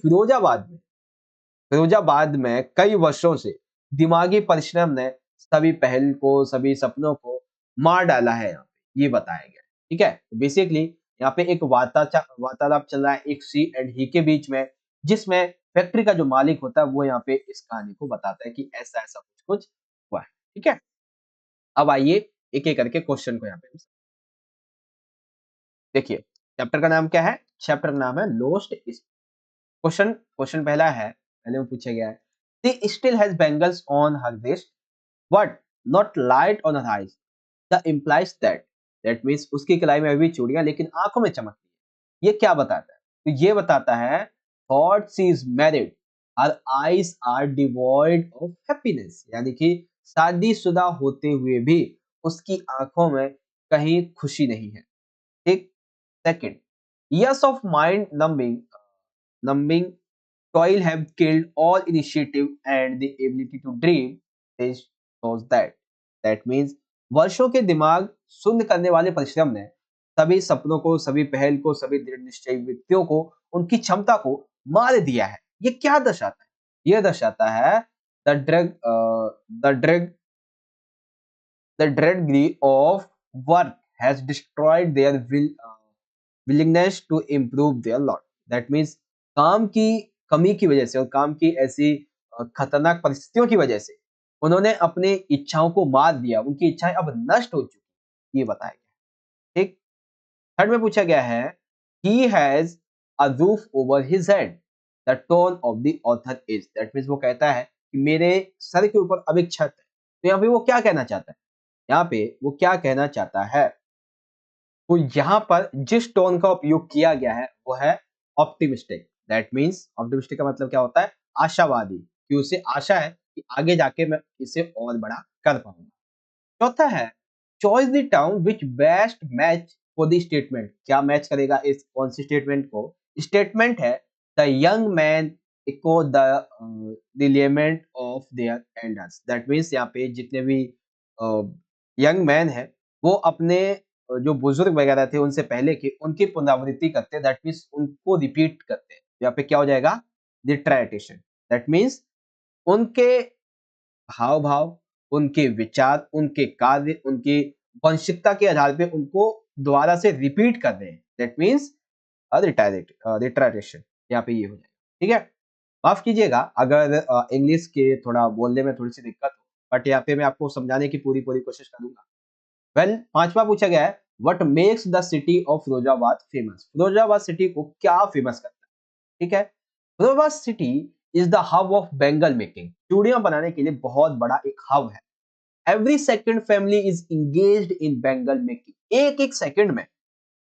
फिरोजाबाद में कई वर्षों से दिमागी परिश्रम ने सभी पहल को, सभी सपनों को मार डाला है, यहाँ पे ये बताया गया है, ठीक है। बेसिकली यहाँ पे एक वार्तालाप चल रहा है एक सी एंड ही के बीच में, जिसमें फैक्ट्री का जो मालिक होता है वो यहाँ पे इस कहानी को बताता है कि ऐसा ऐसा कुछ कुछ हुआ है, ठीक है। अब आइए एक एक करके क्वेश्चन को यहाँ पे देखिए। चैप्टर का नाम क्या है? चैप्टर का नाम है लोस्ट। क्वेश्चन पहला है, पहले में पूछा गया है, she still has bangles on her wrist but not light on her eyes, the implies that means उसकी कलाई में अभी चूड़ियां लेकिन आंखों में चमकती है। ये क्या बताता है? तो ये बताता है thought she is married, her eyes are devoid of happiness, यानी कि शादीशुदा होते हुए भी उसकी आंखों में कहीं खुशी नहीं है, ठीक। Second, years of mind numbing toil have killed all initiative and the ability to dream. This shows that means वर्षों के दिमाग शून्य करने वाले परिश्रम ने सभी सपनों को, सभी पहल को, सभी दृढ़ निश्चयी व्यक्तियों को, उनकी क्षमता को मार दिया है। ये क्या दर्शाता है? ये दर्शाता है the drug the drug the dread of work has destroyed their willingness to improve their lot. That means काम की कमी की वजह से और काम की ऐसी खतरनाक परिस्थितियों की वजह से उन्होंने अपनी इच्छाओं को मार दिया, उनकी इच्छाएं अब नष्ट हो चुकी, ये बताया गया। ठीक। थर्ड में पूछा गया है he has a roof over his head, the tone of the author is, that means वो कहता है कि मेरे सर के ऊपर अब एक छत है। तो यहाँ पे वो क्या कहना चाहता है? यहाँ पे वो क्या कहना चाहता है? तो यहाँ पर जिस टोन का उपयोग किया गया है वो है ऑप्टिमिस्टिक। दैट मीन्स ऑप्टिमिस्टिक का मतलब क्या होता है? आशावादी, कि उसे आशा है कि आगे जाके मैं इसे और बड़ा कर पाऊंगा। चौथा है choice the town which best match for the statement. क्या मैच करेगा इस कौन सी स्टेटमेंट को? स्टेटमेंट है the young man echo the lament of their elders. That means यहाँ पे जितने भी यंग मैन है वो अपने जो बुजुर्ग वगैरह थे उनसे पहले के उनकी पुनरावृत्ति करते हैं, दैट मीन्स उनको रिपीट करते हैं। यहाँ पे क्या हो जाएगा? रिट्राइटेशन। दैट मीन्स उनके हाव भाव, उनके विचार, उनके कार्य, उनकी वंशिकता के आधार पे उनको दोबारा से रिपीट कर रहे हैं। That means reiteration. यहाँ पे ये हो जाएगा, ठीक है। माफ कीजिएगा अगर इंग्लिश के थोड़ा बोलने में थोड़ी सी दिक्कत हो, बट यहाँ पे मैं आपको समझाने की पूरी कोशिश करूंगा। वेल, पांचवा पूछा गया है what makes the city of Firozabad famous. Firozabad city को क्या फेमस करता है? ठीक है, Firozabad city is the hub of Bengal making. चूड़ियां बनाने के लिए बहुत बड़ा एक हब है। Every second family is engaged in Bengal making. एक एक सेकंड में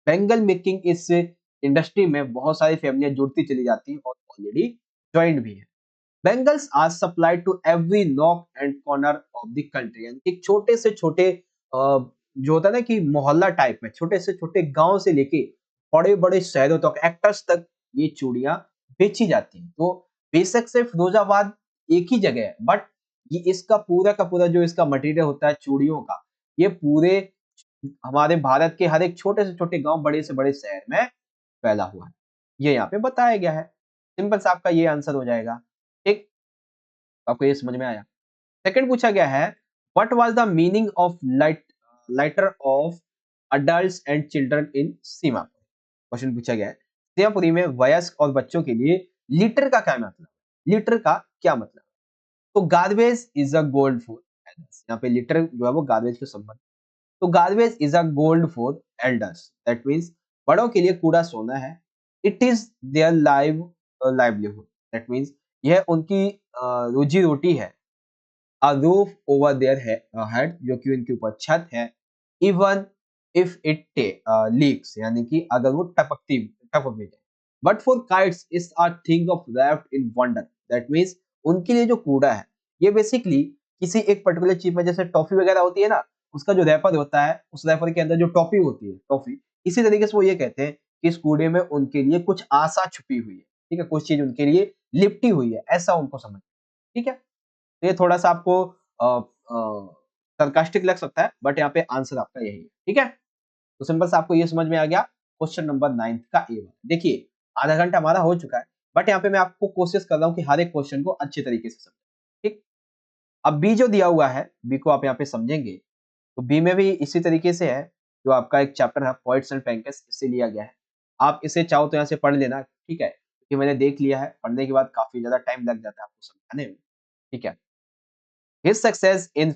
बेंगल मेकिंग इस इंडस्ट्री में बहुत सारी फैमिलियां जुड़ती चली जाती हैं और ऑलरेडी ज्वाइंट भी है। Bengals are supplied to every nook and corner of the country। यानी एक छोटे से छोटे जो होता है ना कि मोहल्ला टाइप में, छोटे से छोटे गांव से लेके बड़े बड़े शहरों तक, एक्टर्स तक ये चूड़ियां बेची जाती हैं। तो बेशक से फिरोजाबाद एक ही जगह है, बट ये इसका पूरा का पूरा जो इसका मटेरियल होता है चूड़ियों का, ये पूरे हमारे भारत के हर एक छोटे से छोटे गांव, बड़े से बड़े शहर में फैला हुआ है। ये यहाँ पे बताया गया है। सिंपल सा आपका ये आंसर हो जाएगा। ठीक, आपको ये समझ में आया। सेकंड पूछा गया है, what was the meaning of laughter of adults and children in Seemapur. Question पूछा गया है, सीमापुरी में वयस्क और बच्चों के लिए लीटर का क्या मतलब है? लीटर का क्या मतलब है? तो garbage is a gold for elders. यहाँ पे लीटर जो है वो गार्बेज के संबंध। तो garbage is a gold for elders, that means बड़ों के लिए कूड़ा सोना है। It is their livelihood, that means यह उनकी रोजी रोटी है। a roof over their head, जो कि उनके ऊपर छत है। even if it leaks, यानी कि अगर वो टपक भी जाए। but for kites is a thing of wrapped in wonder, that means उनके लिए जो कूड़ा है ये बेसिकली किसी एक पर्टिकुलर चीज में, जैसे टॉफी वगैरह होती है ना, उसका जो रैपर होता है, उस रैपर के अंदर जो टॉफी होती है, टॉफी, इसी तरीके से वो ये कहते हैं कि इस कूड़े में उनके लिए कुछ आशा छुपी हुई है। ठीक है, कुछ चीज उनके लिए लिपटी हुई है, ऐसा उनको समझ। ठीक है, तो ये थोड़ा सा आपको सरकास्टिक लग सकता है, बट यहाँ पे आंसर आपका यही है। ठीक है, तो सिंपल से आपको ये समझ में आ गया क्वेश्चन नंबर 9 का ए। देखिए आधा घंटा हमारा हो चुका है, बट यहाँ पे मैं आपको कोशिश कर रहा हूँ कि हर एक क्वेश्चन को अच्छे तरीके से समझें। ठीक, अब बी जो दिया हुआ है, बी को आप यहाँ पे समझेंगे, तो बी में भी इसी तरीके से है। जो आपका एक चैप्टर है पोइट्स एंड पैंकर्स, इससे लिया गया है। आप इसे चाहो तो यहाँ से पढ़ लेना। ठीक है, क्योंकि मैंने देख लिया है, पढ़ने के बाद काफी ज्यादा टाइम लग जाता है आपको समझाने में। ठीक है, his success in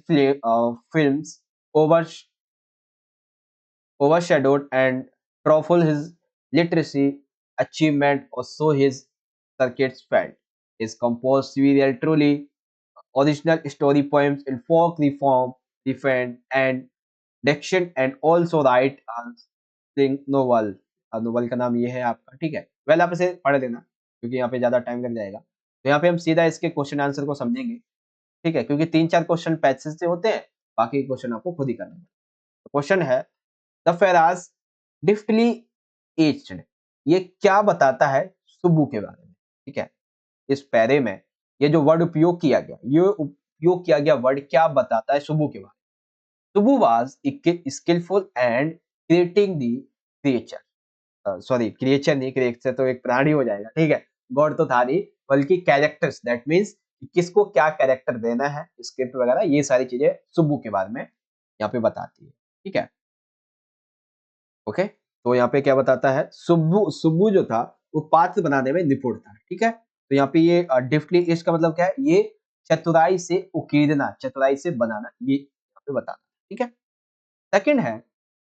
films overs- overshadowed and truffle his literary achievement, also his circuits felt. His composed serial truly original story poems in folk reform, defend and diction, and also write a sing novel. Novel का नाम ये है आपका। ठीक है, well आप इसे पढ़ लेना क्योंकि यहाँ पे ज्यादा टाइम लग जाएगा। तो यहाँ पे हम सीधा इसके क्वेश्चन आंसर को समझेंगे। ठीक है, क्योंकि 3-4 क्वेश्चन पैसेज से होते हैं, बाकी क्वेश्चन आपको खुद ही करना है। क्वेश्चन है, द फेराज डिफ्टली एज्ड, ये क्या बताता है सुब्बू के बारे में। ठीक है, इस पैरे में ये जो वर्ड उपयोग किया गया, ये उपयोग किया गया वर्ड क्या बताता है सुब्बू के बारे में। Subbu was skillful and creating the creature, sorry creature नहीं, क्रिएचर तो एक प्राणी हो जाएगा। ठीक है, गॉड तो था नहीं, बल्कि कैरेक्टर्स, दैट मीन्स किसको क्या कैरेक्टर देना है, स्क्रिप्ट वगैरह, ये सारी चीजें सुब्बू के बारे में यहाँ पे बताती है। ठीक है, ओके, तो यहाँ पे क्या बताता है, सुब्बू सुब्बू जो था वो पात्र बनाने में निपुण था। ठीक है, तो यहाँ पे ये डिफ्टली इश्क का मतलब क्या है, ये चतुराई से उकेरना, चतुराई से बनाना, ये यहाँ पे बताना। ठीक है, सेकंड है,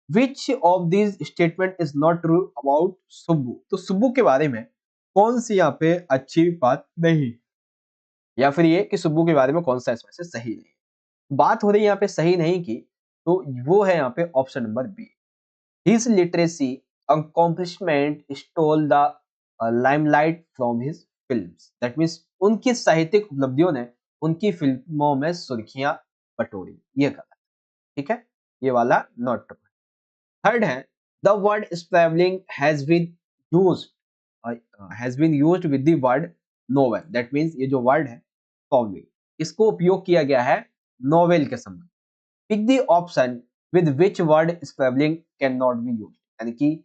which of this statement is not true about Subbu. तो सुब्बू के बारे में कौन सी यहाँ पे अच्छी बात नहीं, या फिर ये कि सुब्बू के बारे में कौन सा इसमें से सही नहीं। बात हो रही है यहाँ पे सही नहीं की, तो वो है यहाँ पे option number B. His literacy accomplishment stole the limelight from his films, that means उनकी साहित्यिक उपलब्धियों ने उनकी फिल्मों में सुर्खियां बटोरी, ये गलत। ठीक है, ये वाला नॉट ट्रू। थर्ड है, the word travelling has been used with the word novel, that means ये जो वर्ड है ट्रैवलिंग, इसको उपयोग किया गया है नोवेल के संबंध। Pick the option with which word travelling can not be used, यानी कि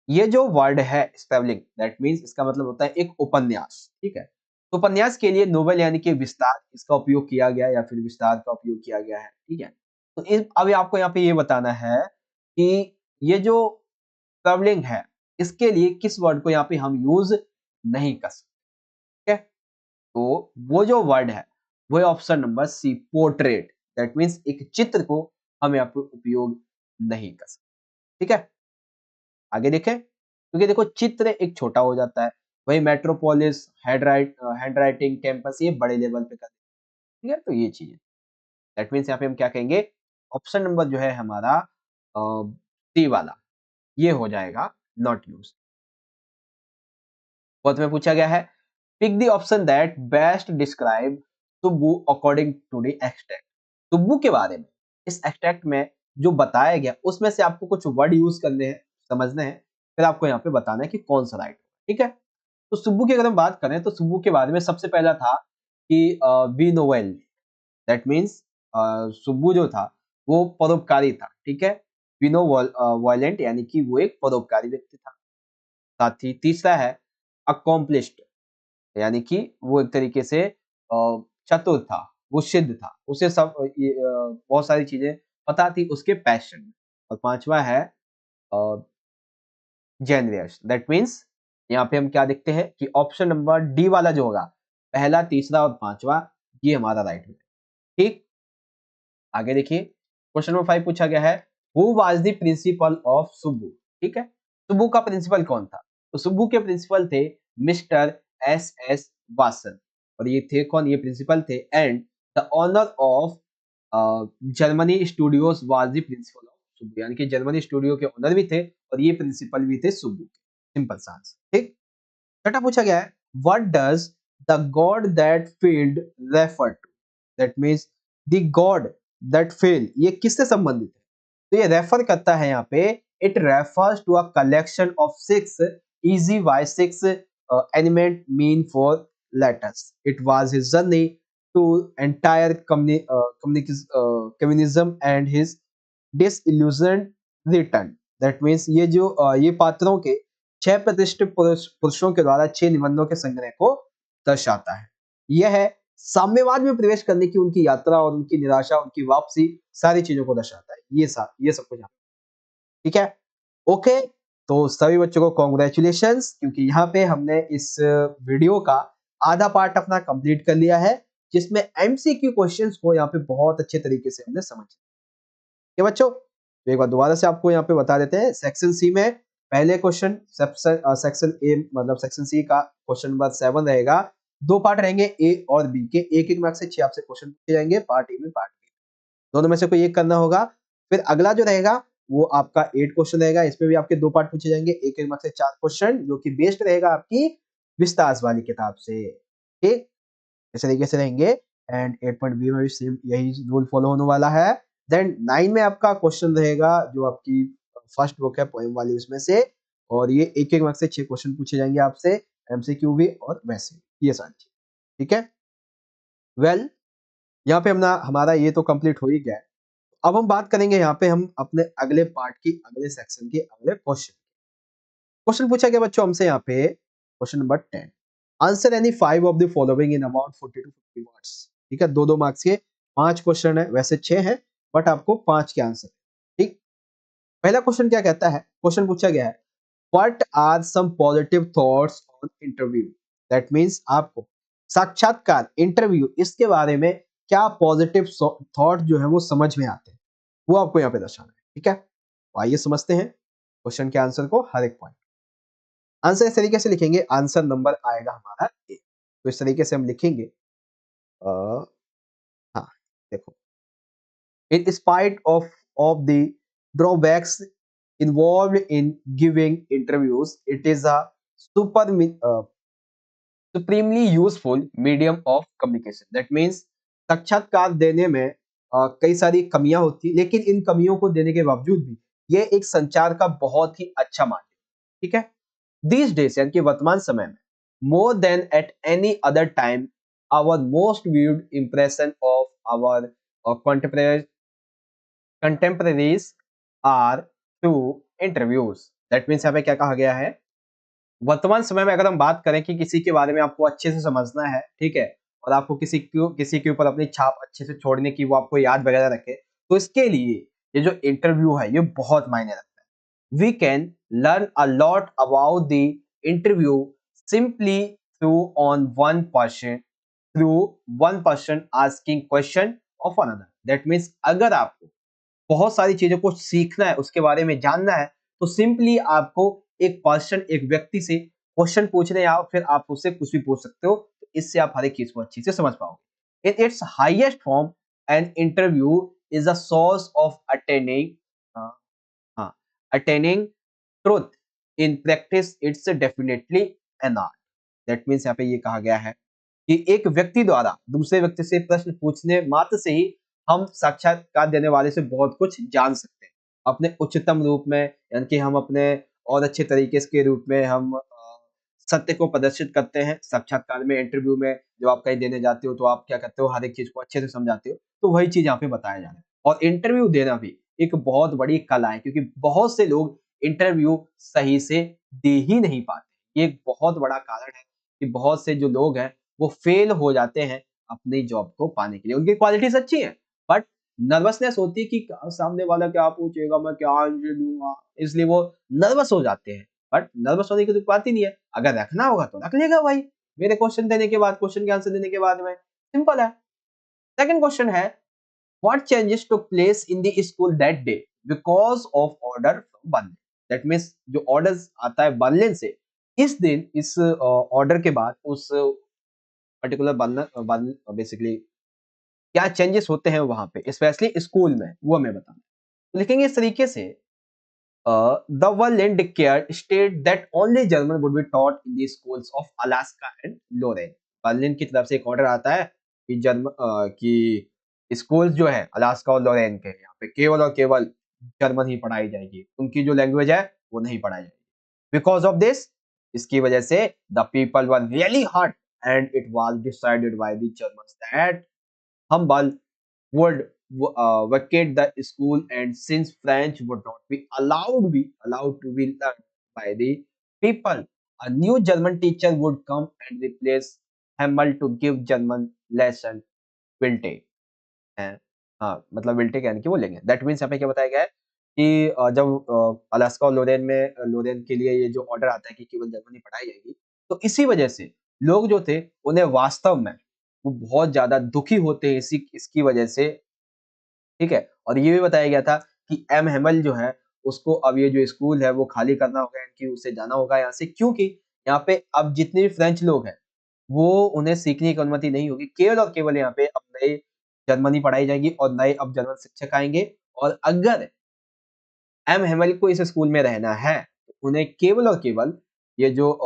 ये जो वर्ड है स्ट्रेवलिंग, दैट मीन्स इसका मतलब होता है एक उपन्यास। ठीक है, तो उपन्यास के लिए नोवेल यानी कि विस्तार, इसका उपयोग किया गया, या फिर विस्तार का उपयोग किया गया है। ठीक है, तो अभी आपको यहाँ पे ये बताना है कि ये जो ट्रैवलिंग है, इसके लिए किस वर्ड को यहाँ पे हम यूज नहीं कर सकते। ठीक है, तो वो जो वर्ड है वो है option number C, portrait, that means एक चित्र को हम यहाँ पे उपयोग नहीं कर सकते। ठीक है, आगे देखें, क्योंकि देखो चित्र एक छोटा हो जाता है, वही मेट्रोपोलिस, हैंड राइटिंग, कैंपस, ये बड़े लेवल पे करते हैं। ठीक है, तो ये चीज है, दैट मीन्स यहाँ पे हम क्या कहेंगे, ऑप्शन नंबर जो है हमारा सी वाला, ये हो जाएगा नॉट यूज। फोर्थ में पूछा गया है, pick the option that best describe Subbu according to the extract. Subbu के बारे में इस एक्सट्रैक्ट में जो बताया गया, उसमें से आपको कुछ वर्ड यूज करने हैं, समझने हैं, फिर आपको यहाँ पे बताना है कि कौन सा राइट। ठीक है, तो सुब्बू की अगर हम बात करें, तो सुब्बू के बारे में सबसे पहला था कि B novel, that means Subbu जो था वो परोपकारी था। ठीक है, बिनो वायलेंट, यानी कि वो एक परोपकारी व्यक्ति था। साथ ही तीसरा है अकॉम्प्लिश्ड, यानी कि वो एक तरीके से चतुर था, वो सिद्ध था, उसे सब बहुत सारी चीजें पता थी, उसके पैशन में। और पांचवा है जेनरियस, दैट मीन्स यहाँ पे हम क्या देखते हैं कि ऑप्शन नंबर डी वाला जो होगा, पहला, तीसरा और पांचवा, ये हमारा राइट है। ठीक, आगे देखिए, क्वेश्चन नंबर 5 पूछा गया है, who was the principal of Subbu. ठीक है, सुब्बू का प्रिंसिपल कौन था? तो सुब्बू के प्रिंसिपल थे मिस्टर एस एस वासन, और ये थे कौन? ये प्रिंसिपल थे। And the owner of Germany studios was the principal of Subbu, यानी कि जर्मनी स्टूडियो के ओनर भी थे और ये प्रिंसिपल भी थे सुब्बू के। सिंपल सा आंसर। ठीक, छठा पूछा गया है, what does the god that field refer to? That means the god that fail, ये किससे संबंधित है? तो ये रेफर करता है यहाँ पे, it refers to a collection of 6 easy by 6 element mean for letters. It was his journey to entire communism and his disillusioned return. That means ये जो ये पात्रों के 6 प्रतिष्ठित पुरुषों के द्वारा 6 निबंधों के संग्रह को दर्शाता है। यह है साम्यवाद में प्रवेश करने की उनकी यात्रा और उनकी निराशा, उनकी वापसी, सारी चीजों को दर्शाता है। ये सब कुछ यहाँ, ठीक है, ओके। तो सभी बच्चों को कॉन्ग्रेचुलेशंस, क्योंकि यहाँ पे हमने इस वीडियो का आधा पार्ट अपना कंप्लीट कर लिया है, जिसमें एमसीक्यू क्वेश्चंस को यहाँ पे बहुत अच्छे तरीके से हमने समझ लिया। बच्चों, तो एक बार दोबारा से आपको यहाँ पे बता देते हैं, सेक्शन सी में पहले क्वेश्चन, सेक्शन ए मतलब सेक्शन सी का क्वेश्चन नंबर 7 रहेगा। 2 पार्ट रहेंगे ए और बी के, एक मार्क्स से 6 आपसे क्वेश्चन पूछे जाएंगे, पार्ट ए में पार्ट बी, दोनों में से कोई एक करना होगा। फिर अगला जो रहेगा वो आपका 8 क्वेश्चन रहेगा, इसमें भी आपके 2 पार्ट पूछे जाएंगे, एक मार्क्स से 4 क्वेश्चन, जो कि बेस्ड रहेगा आपकी विस्तार वाली किताब से। ठीक, इस तरीके से रहेंगे। एंड 8.बी में भी सेम यही रूल फॉलो होने वाला है। देन 9 में आपका क्वेश्चन रहेगा जो आपकी फर्स्ट बुक है पोएम वाली, उसमें से, और ये एक मार्क्स से 6 क्वेश्चन पूछे जाएंगे आपसे, एमसीक्यू भी और वैसे भी, ये सारी चीज। ठीक है, वेल, यहाँ पे हमारा ये तो कंप्लीट हो ही गया है। अब हम बात करेंगे यहाँ पे हम अपने अगले पार्ट की, अगले सेक्शन के अगले क्वेश्चन। क्वेश्चन पूछा गया बच्चों हमसे यहाँ पे, question number 10, answer any 5 of the following in about 40 to 50 words. ठीक है, 2 मार्क्स के 5 क्वेश्चन है, वैसे 6 है, बट आपको 5 के आंसर। ठीक, पहला क्वेश्चन क्या कहता है? क्वेश्चन पूछा गया है, what are some positive thoughts on interview? That means आपको साक्षात्कार, इंटरव्यू, इसके बारे में क्या पॉजिटिव थॉट जो है वो समझ में आते हैं, वो आपको यहाँ पे दर्शाना है। ठीक है, तो आइए समझते हैं क्वेश्चन के आंसर को, हर एक पॉइंट। आंसर इस तरीके से लिखेंगे, आंसर नंबर आएगा हमारा ए। तो इस तरीके से हम लिखेंगे, हाँ, देखो, in spite of the drawbacks involved in giving interviews, it is a supremely useful medium of communication. That means साक्षात्कार देने में कई सारी कमियां होती, लेकिन इन कमियों को देने के बावजूद भी ये एक संचार का बहुत ही अच्छा माध्यम। ठीक है, these days, यानी कि वर्तमान समय में, more than at any other time, our most viewed impression of our contemporaries are through interviews. That means यहाँ पे क्या कहा गया है, वर्तमान समय में अगर हम बात करें कि किसी के बारे में आपको अच्छे से समझना है, ठीक है, और आपको किसी के ऊपर अपनी छाप अच्छे से छोड़ने की, वो आपको याद वगैरह रखे, तो इसके लिए ये जो इंटरव्यू है ये बहुत मायने रखता है। We can learn a lot about the interview simply through one person asking question of another. That means अगर आपको बहुत सारी चीजों को सीखना है, उसके बारे में जानना है, तो सिंपली आपको एक पर्सन, एक व्यक्ति से क्वेश्चन पूछने, या फिर आप उससे कुछ भी पूछ सकते हो, तो इससे आप हर एक चीज को अच्छी से समझ पाओगे। In its highest form, an interview is a source of attaining truth. In practice it's definitely an art. That means यहाँ पे ये कहा गया है कि एक व्यक्ति द्वारा दूसरे व्यक्ति से प्रश्न पूछने मात्र से ही हम साक्षात्कार देने वाले से बहुत कुछ जान सकते हैं, अपने उच्चतम रूप में, यानी कि हम अपने और अच्छे तरीके के रूप में हम सत्य को प्रदर्शित करते हैं। साक्षात्कार में, इंटरव्यू में जब आप कहीं देने जाते हो तो आप क्या करते हो, हर एक चीज को अच्छे से समझाते हो, तो वही चीज यहाँ पे बताया जा रहा है। और इंटरव्यू देना भी एक बहुत बड़ी कला है, क्योंकि बहुत से लोग इंटरव्यू सही से दे ही नहीं पाते। ये एक बहुत बड़ा कारण है कि बहुत से जो लोग हैं वो फेल हो जाते हैं अपनी जॉब को पाने के लिए। उनकी क्वालिटीज अच्छी है बट नर्वसनेस होती है कि सामने वाला क्या पूछेगा, मैं क्या आंसर दूंगा, इसलिए वो नर्वस हो जाते हैं। बट नर्वस होने की तो बात ही नहीं है, अगर रखना होगा तो रख लेगा भाई, मेरे क्वेश्चन देने के बाद, क्वेश्चन के आंसर देने के बाद में, सिंपल है। सेकंड क्वेश्चन है, what changes took place in the school that day because of order from Berlin. That means जो ऑर्डर्स आता है बर्लिन से, इस दिन इस ऑर्डर के बाद उस पर्टिकुलर बर्लिन बेसिकली क्या चेंजेस होते हैं वहां पे, स्पेशली स्कूल में, वो हमें बताना। तो लिखेंगे इस तरीके से, the Berlin declared state that only German would be taught in the schools of Alaska and Lorraine। Berlin की तरफ से एक ऑर्डर आता है कि कि स्कूल्स जो है अलास्का और लोरेन के, यहाँ पे केवल और केवल जर्मन ही पढ़ाई जाएगी, उनकी जो लैंग्वेज है वो नहीं पढ़ाई जाएगी। बिकॉज ऑफ दिस, इसकी वजह से the people were really hurt and it was decided by the Germans that Humboldt would vacate the school, and since French would not be allowed to be learned by the people, a new German teacher would come and replace Hemmel to give German lesson will take है। हाँ, मतलब will take यानी कि वो लेंगे। That means यहाँ पे क्या बताया गया है कि जब अलास्का और लोरेन में लोरेन के लिए ये जो ऑर्डर आता है कि केवल जर्मनी पढ़ाई जाएगी, तो इसी वजह से लोग जो थे उन्हें वास्तव में वो बहुत ज्यादा दुखी होते हैं इसी इसकी वजह से, ठीक है। और ये भी बताया गया था कि एम हेमल जो है उसको अब ये जो स्कूल है वो खाली करना होगा, कि उसे जाना होगा यहाँ से, क्योंकि यहाँ पे अब जितने भी फ्रेंच लोग हैं वो उन्हें सीखने की अनुमति नहीं होगी, केवल और केवल यहाँ पे अब नए जर्मनी पढ़ाई जाएगी और नए अब जर्मन शिक्षक आएंगे। और अगर एम हेमल को इस स्कूल में रहना है तो उन्हें केवल और केवल ये जो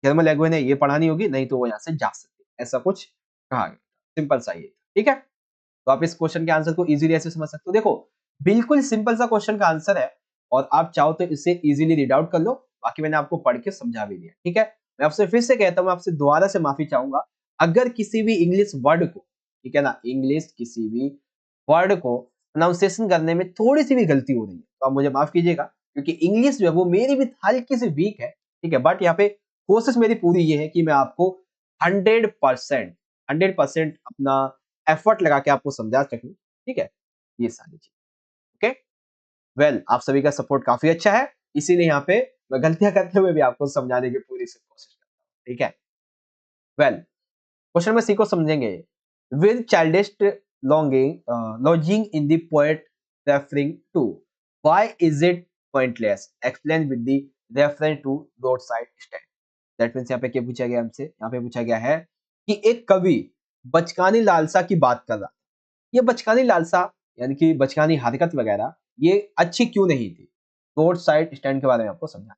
जर्मन लैंग्वेज है ये पढ़ानी होगी, नहीं तो वो यहाँ से जा सकते, ऐसा कुछ कहा गया। सिंपल सा ये, ठीक है। तो आप इस क्वेश्चन के आंसर को इजीली ऐसे समझ सकते हो। देखो बिल्कुल सिंपल सा क्वेश्चन का आंसर है और आप चाहो तो इसे इजीली रीड आउट कर लो, बाकी मैंने आपको पढ़ के समझा भी दिया, ठीक है। मैं आपसे फिर से कहता हूं, आपसे दोबारा से माफी चाहूंगा अगर किसी भी इंग्लिश वर्ड को, ठीक है ना, इंग्लिश किसी भी वर्ड को प्रोनाउंसिएशन करने में थोड़ी सी भी गलती हो रही है तो आप मुझे माफ कीजिएगा, क्योंकि इंग्लिश जो है वो मेरी भी हल्की सी वीक है, ठीक है। बट यहाँ पे कोशिश मेरी पूरी ये है कि मैं आपको 100% अपना एफर्ट लगा के आपको समझा सकूं, ठीक है, ये सारी चीज, ओके। वेल आप सभी का सपोर्ट काफी अच्छा है, इसीलिए यहाँ पे मैं गलतियां करते हुए भी आपको समझाने की पूरी से कोशिश करता हूँ, ठीक है। वेल क्वेश्चन में सी को समझेंगे। With childish lodging in the poet referring to, why is it pointless, explain with the reference to road side stand. That means यहाँ पे क्या पूछा गया हमसे, यहाँ पे पूछा गया है कि एक कवि बचकानी लालसा की बात कर रहा, ये बचकानी लालसा यानी कि बचकानी हरकत वगैरह ये अच्छी क्यों नहीं थी, रोड साइड स्टैंड के बारे में आपको समझा।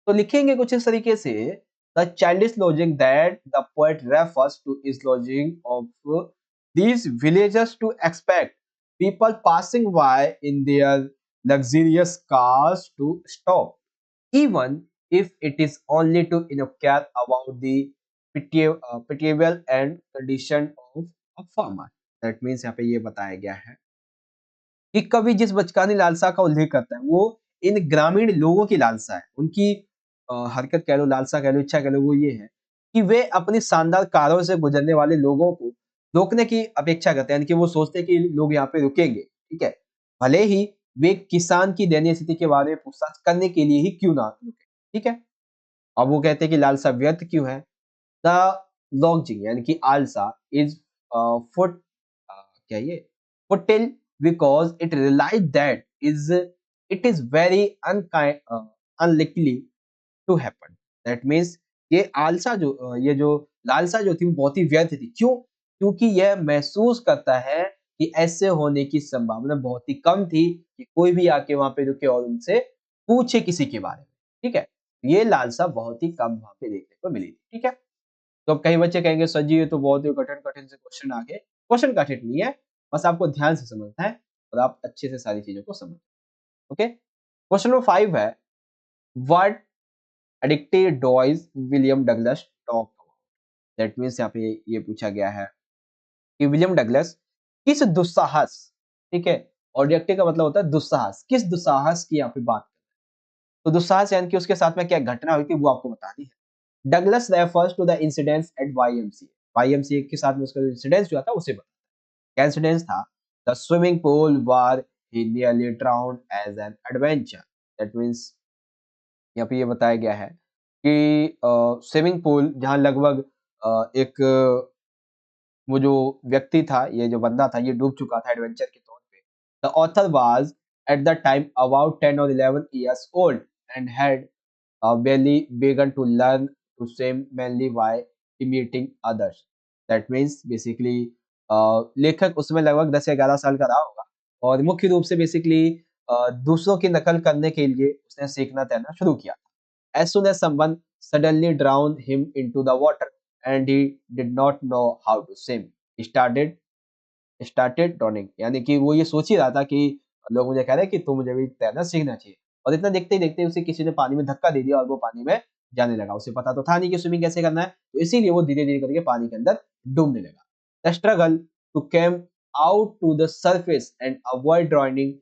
तो लिखेंगे कुछ इस तरीके से, the childish lodging that the poet refers two is lodging of these villagers to expect people passing by in their luxurious cars to stop, even if it is only to inquire about the pitiable and condition of a farmer। That means यहाँ पे ये बताया गया है कि कवि जिस बचकानी लालसा का उल्लेख करता है वो इन ग्रामीण लोगों की लालसा है, उनकी हरकत कह लो, लालसा कह लो, इच्छा कह लो, वो ये है कि वे अपनी शानदार कारों से गुजरने वाले लोगों को रोकने की अपेक्षा करते हैं, यानी कि वो सोचते हैं कि लोग यहाँ पे रुकेंगे, ठीक है, भले ही वे किसान की दयनीय स्थिति के बारे में पूछताछ करने के लिए ही क्यों ना रुके, ठीक है। अब वो कहते हैं कि लालसा व्यर्थ क्यों है, द लॉन्चिंग यानी कि आलसा इज फुट क्या ये फुटिल because it realized that is it is very unlikely to happen। That means ये आलसा जो ये जो लालसा जो थी वो बहुत ही व्यर्थ थी, क्यों, क्योंकि यह महसूस करता है कि ऐसे होने की संभावना बहुत ही कम थी कि कोई भी आके वहां पे रुके और उनसे पूछे किसी के बारे में, ठीक है। ये लालसा बहुत ही कम वहां पे देखने को मिली थी, ठीक है। तो अब कई बच्चे कहेंगे सर जी ये तो बहुत ही कठिन कठिन से क्वेश्चन आ गए, क्वेश्चन कठिन नहीं है, बस आपको ध्यान से समझना है और आप अच्छे से सारी चीजों को समझ, ओके। क्वेश्चन नंबर 5 है, what addictive does William Douglas talk about. That means यहाँ पे ये पूछा गया है कि विलियम डगलस किस दुस्साहस, ठीक है, ऑडियक्टिव का मतलब होता है दुस्साहस, किस दुस्साहस की यहाँ पे बात कर रहे हैं। तो दुस्साहस यानी कि उसके साथ में क्या घटना हुई थी वो आपको बतानी है। Douglas refers to the incidents at YMCA, YMCA के साथ में उसका जो इंसिडेंस हुआ था उसे बताता है। क्या इंसिडेंस था? The swimming pool where he nearly drowned as an adventure. That means यहाँ पे ये बताया गया है कि स्विमिंग पूल जहाँ लगभग एक वो जो व्यक्ति था, ये जो बंदा था, ये डूब चुका था एडवेंचर के तौर पे। The author was at the time about 10 or 11 years old and had barely begun to learn to swim mainly by imitating others. That means basically लेखक उसमें लगभग 10 या 11 साल का रहा होगा और मुख्य रूप से बेसिकली दूसरों की नकल करने के लिए उसने सीखना तैरना शुरू किया। As soon as someone suddenly drowned him into the water and he did not know how to swim, he started drowning। यानी कि वो ये सोच ही रहा था कि लोग मुझे कह रहे हैं कि तू मुझे भी तैरना सीखना चाहिए, और इतना देखते ही देखते उसे किसी ने पानी में धक्का दे दिया और वो पानी में जाने लगा। उसे पता तो था नहीं कि स्विमिंग कैसे करना है, तो इसीलिए वो धीरे धीरे करके पानी के अंदर डूबने लगा। The struggle to came out to the surface and avoid drowning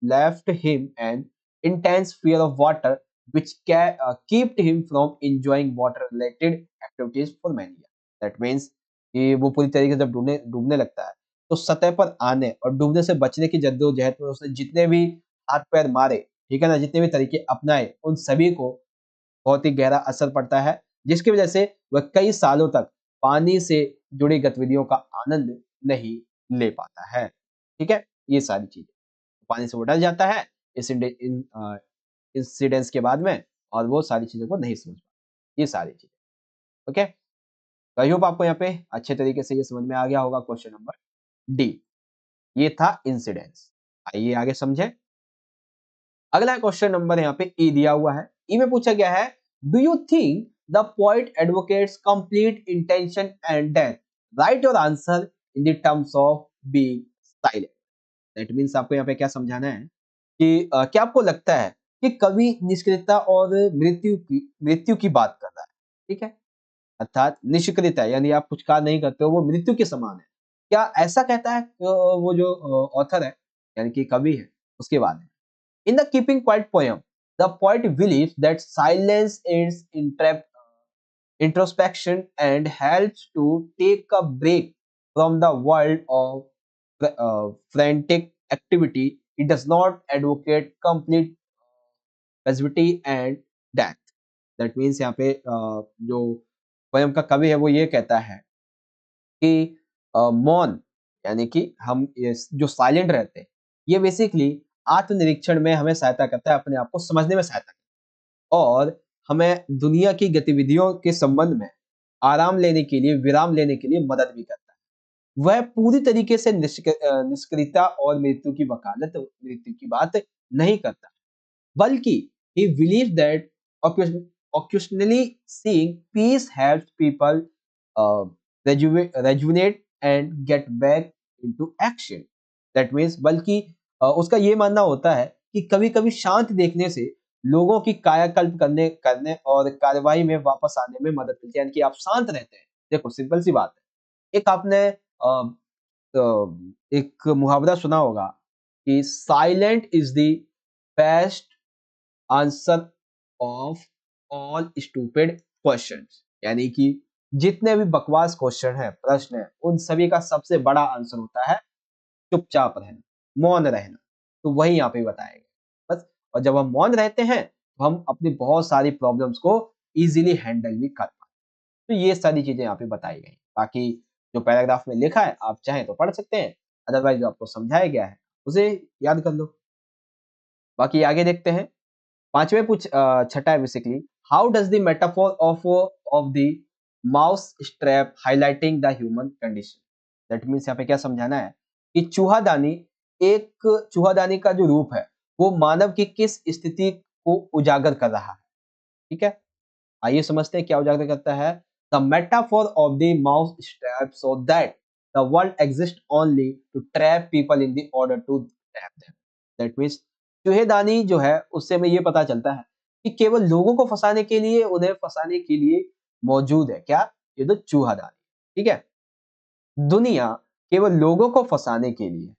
left him an intense fear of water which kept him from enjoying water related activities for many years। That means कि वो पूरी तरीके से जब डूबने डूबने लगता है तो सतह पर आने और डूबने से बचने की जद्दोजहद में उसने जितने भी हाथ पैर मारे, ठीक है ना, जितने भी तरीके अपनाए, उन सभी को बहुत ही गहरा असर पड़ता है, जिसकी वजह से वह कई सालों तक पानी से जुड़ी गतिविधियों का आनंद नहीं ले पाता है। ठीक है, ये सारी चीजें पानी से वो डर जाता है इस इंसिडेंस के बाद में, और वो सारी चीजों को नहीं समझ पाता, ये सारी चीजें। ओके, आई होप आपको यहाँ पे अच्छे तरीके से ये समझ में आ गया होगा। क्वेश्चन नंबर डी, ये था इंसिडेंस। आइए आगे समझें। अगला क्वेश्चन नंबर यहाँ पे ई दिया हुआ है। ई में पूछा गया है, do you think the poet advocates complete intention and death? Right your answer in the terms of being silent. That means आपको यहाँ पे क्या समझाना है कि क्या आपको लगता है कि कवि निष्क्रियता और मृत्यु की बात कर रहा है? ठीक है, अर्थात निष्क्रियता यानी आप कुछ कार्य नहीं करते हो, वो मृत्यु के समान है। क्या ऐसा कहता है वो जो ऑथर है यानी कि कवि है उसके बाद है। In the Keeping Quiet poem, the poet believes that silence aids introspection and helps to take a break from the world of frantic activity. It does not advocate complete passivity and death. That means यहाँ पे जो poem का कवि है वो ये कहता है कि मौन यानी कि हम जो साइलेंट रहते हैं, ये बेसिकली आत्मनिरीक्षण में हमें सहायता करता है, अपने आप को समझने में सहायता करता है, और हमें दुनिया की गतिविधियों के संबंध में आराम लेने के लिए, विराम लेने के लिए मदद भी करता है। वह पूरी तरीके से निष्क्रियता और मृत्यु की बात नहीं करता, बल्कि he believes that occasionally seeing peace helps people uh, rejuvenate and get back into action। That means बल्कि उसका ये मानना होता है कि कभी-कभी शांत देखने से लोगों की कायाकल्प करने करने और कार्यवाही में वापस आने में मदद मिलती है, यानी कि आप शांत रहते हैं। देखो सिंपल सी बात है, एक आपने एक मुहावरा सुना होगा कि silent is the best answer of all stupid questions. यानी कि जितने भी बकवास क्वेश्चन है, प्रश्न है, उन सभी का सबसे बड़ा आंसर होता है चुपचाप रहना, मौन रहना। तो वही यहाँ पे बताया गया बस। और जब हम मौन रहते हैं तो हम अपनी बहुत सारी प्रॉब्लम्स को इजीली हैंडल भी कर पाते। तो ये सारी चीजें यहाँ पे बताई गई। बाकी जो पैराग्राफ में लिखा है आप चाहें तो पढ़ सकते हैं, अदरवाइज जो आपको समझाया गया है उसे याद कर लो। बाकी आगे देखते हैं। पांचवें छठा है basically, how does the metaphor of the mouse strap highlighting the human condition? That means यहाँ पे क्या समझाना है कि चूहादानी का जो रूप है वो मानव की किस स्थिति को उजागर कर रहा है। ठीक है, आइए समझते हैं क्या उजागर करता है। The metaphor of the mouse trap so that the world exist only to trap people in the order to trap them. That means चूहेदानी जो है उससे हमें ये पता चलता है कि केवल लोगों को फंसाने के लिए, उन्हें फंसाने के लिए मौजूद है। क्या? ये तो चूहादानी। ठीक है, दुनिया केवल लोगों को फंसाने के लिए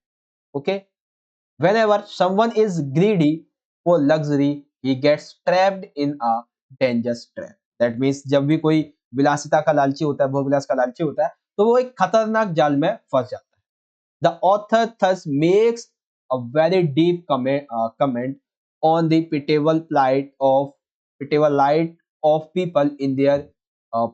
Okay, whenever someone is greedy for luxury, he gets trapped in a dangerous trap. That means जब भी कोई विलासिता का लालची होता है, भोग विलास का लालची होता है, तो वो एक खतरनाक जाल में फंस जाता है. The author thus makes a very deep comment on the pitiable light of people in their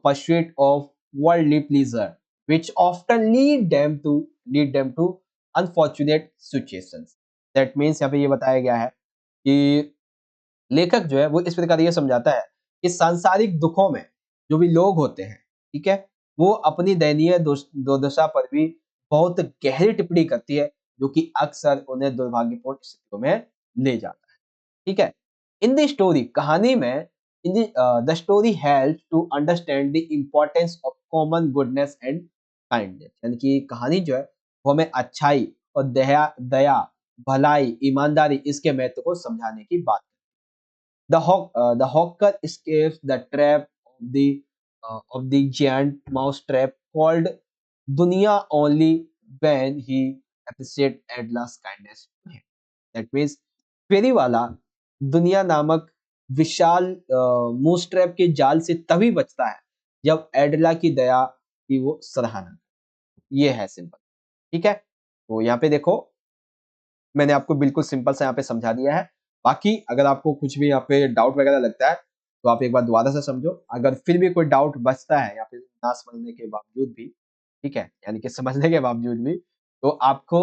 pursuit of worldly pleasure, which often lead them to unfortunate situations. That means यहाँ पे ये बताया गया है कि लेखक जो है वो इस प्रकार ये समझाता है कि सांसारिक दुखों में जो भी लोग होते हैं, ठीक है, वो अपनी दयनीय दुर्दशा पर भी बहुत गहरी टिप्पणी करती है, जो कि अक्सर उन्हें दुर्भाग्यपूर्ण स्थितियों में ले जाता है. ठीक है. इन द स्टोरी, कहानी में, in the story help to understand the importance of common goodness and kindness. यानी कि कहानी जो है वो हमें अच्छाई और दया दया भलाई, ईमानदारी, इसके महत्व को समझाने की बात. The hawker escapes the trap of the giant mousetrap called Dunya only when he appreciates Adla's kindness to him. That means फेरी वाला दुनिया नामक विशाल मूस ट्रैप के जाल से तभी बचता है जब एडला की दया की वो सराहना करे. ये है सिंपल. ठीक है. तो यहाँ पे देखो, मैंने आपको बिल्कुल सिंपल सा यहाँ पे समझा दिया है. बाकी अगर आपको कुछ भी यहाँ पे डाउट वगैरह लगता है तो आप एक बार दोबारा से समझो. अगर फिर भी कोई डाउट बचता है या फिर ना समझने के बावजूद भी, ठीक है, यानी कि समझने के बावजूद भी, तो आपको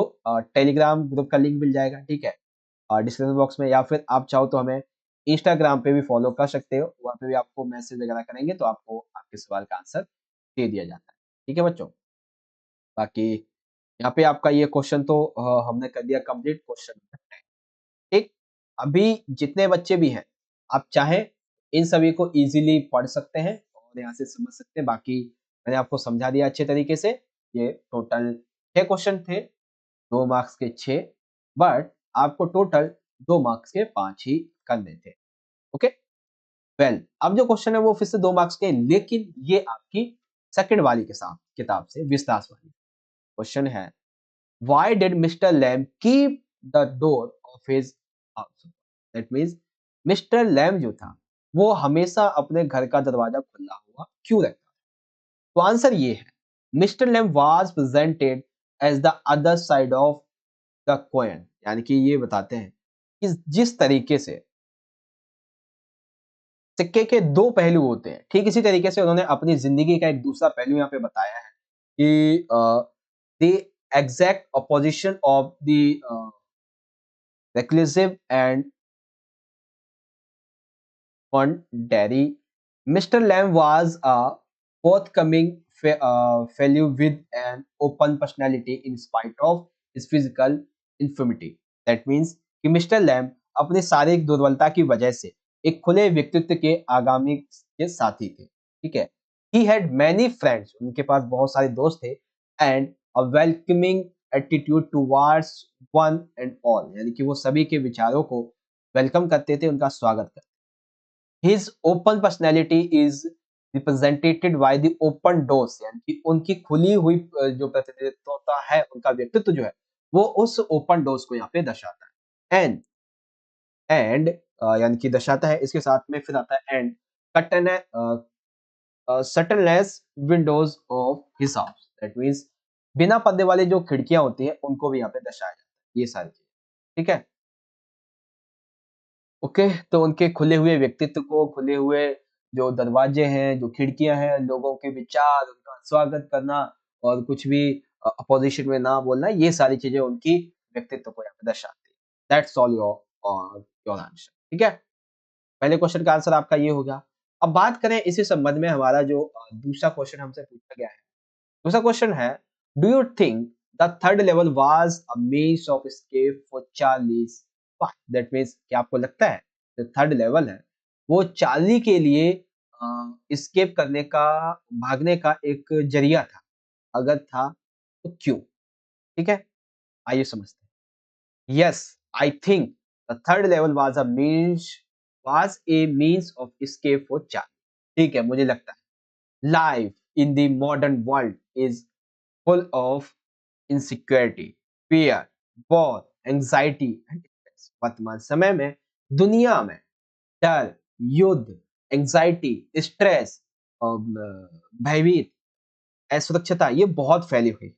टेलीग्राम ग्रुप का लिंक मिल जाएगा. ठीक है, डिस्क्रिप्शन बॉक्स में, या फिर आप चाहो तो हमें इंस्टाग्राम पे भी फॉलो कर सकते हो. वहाँ पे भी आपको मैसेज वगैरह करेंगे तो आपको आपके सवाल का आंसर दे दिया जाता है. ठीक है बच्चों. बाकी यहाँ पे आपका ये क्वेश्चन तो हमने कर दिया कंप्लीट. क्वेश्चन ठीक. अभी जितने बच्चे भी हैं, आप चाहें इन सभी को इजीली पढ़ सकते हैं और यहाँ से समझ सकते हैं. बाकी मैंने आपको समझा दिया अच्छे तरीके से. ये टोटल 6 क्वेश्चन थे, 2 मार्क्स के 6, बट आपको टोटल 2 मार्क्स के 5 ही करने थे. ओके. वेल, अब जो क्वेश्चन है वो फिर से 2 मार्क्स के, लेकिन ये आपकी सेकंड वाली के साथ किताब से विस्तार वाली. क्वेश्चन है, why did Mr. Lamb keep the door of his house? That means Mr Lamb जो था वो हमेशा अपने घर का दरवाजा खुला हुआ क्यों रखता है? तो आंसर ये है, Mr Lamb was presented as the other side of the coin. यानी कि ये बताते हैं कि जिस तरीके से सिक्के के दो पहलू होते हैं, ठीक इसी तरीके से उन्होंने अपनी जिंदगी का एक दूसरा पहलू यहाँ पे बताया है कि the exact opposition of the reclusive and Ponderi. Mr. Lamb was a forthcoming fellow with an open personality in spite of his physical infirmity. That means कि मिस्टर लैम्ब अपने शारीरिक दुर्बलता की वजह से एक खुले व्यक्तित्व के आगामी के साथी थे. ठीक है. He had many friends. उनके पास बहुत सारे दोस्त थे. And a welcoming attitude towards one and all. यानी कि वो सभी के विचारों को वेलकम करते थे, उनका स्वागत करते. His open personality is represented by the open doors. यानी कि उनकी खुली हुई जो प्रतिनिधित्वता है, उनका व्यक्तित्व जो है वो उस ओपन डोर्स को यहाँ पे दर्शाता है. एंड यानी कि दर्शाता है, इसके साथ में फिर आता है and shutterless windows of his house. That means बिना पर्दे वाली जो खिड़कियां होती हैं उनको भी यहाँ पे दर्शाया जाता है. ये सारी चीजें. ठीक है. ओके. तो उनके खुले हुए व्यक्तित्व को, खुले हुए जो दरवाजे हैं, जो खिड़कियां हैं, लोगों के विचार, उनका स्वागत करना और कुछ भी अपोजिशन में ना बोलना, ये सारी चीजें उनकी व्यक्तित्व को यहाँ पे दर्शाती है. That's all your answer. ठीक है. पहले क्वेश्चन का आंसर आपका ये हो गया. अब बात करें इसी संबंध में, हमारा जो दूसरा क्वेश्चन हमसे पूछा गया है. दूसरा क्वेश्चन है, do you think the third level was a means of escape for Charlie's? That means क्या आपको लगता है जो थर्ड लेवल है वो चार्ली के लिए एस्केप करने का, भागने का एक जरिया था? अगर था तो क्यों? ठीक है, आइए समझते हैं. Yes, I think the third level was a means of escape for Charlie. ठीक है, मुझे लगता है life in the modern world is full of insecurity, fear, war, anxiety and stress. वर्तमान समय में दुनिया में डर, युद्ध, एंजाइटी, स्ट्रेस, भयभीत, असुरक्षता ये बहुत फैली हुई है।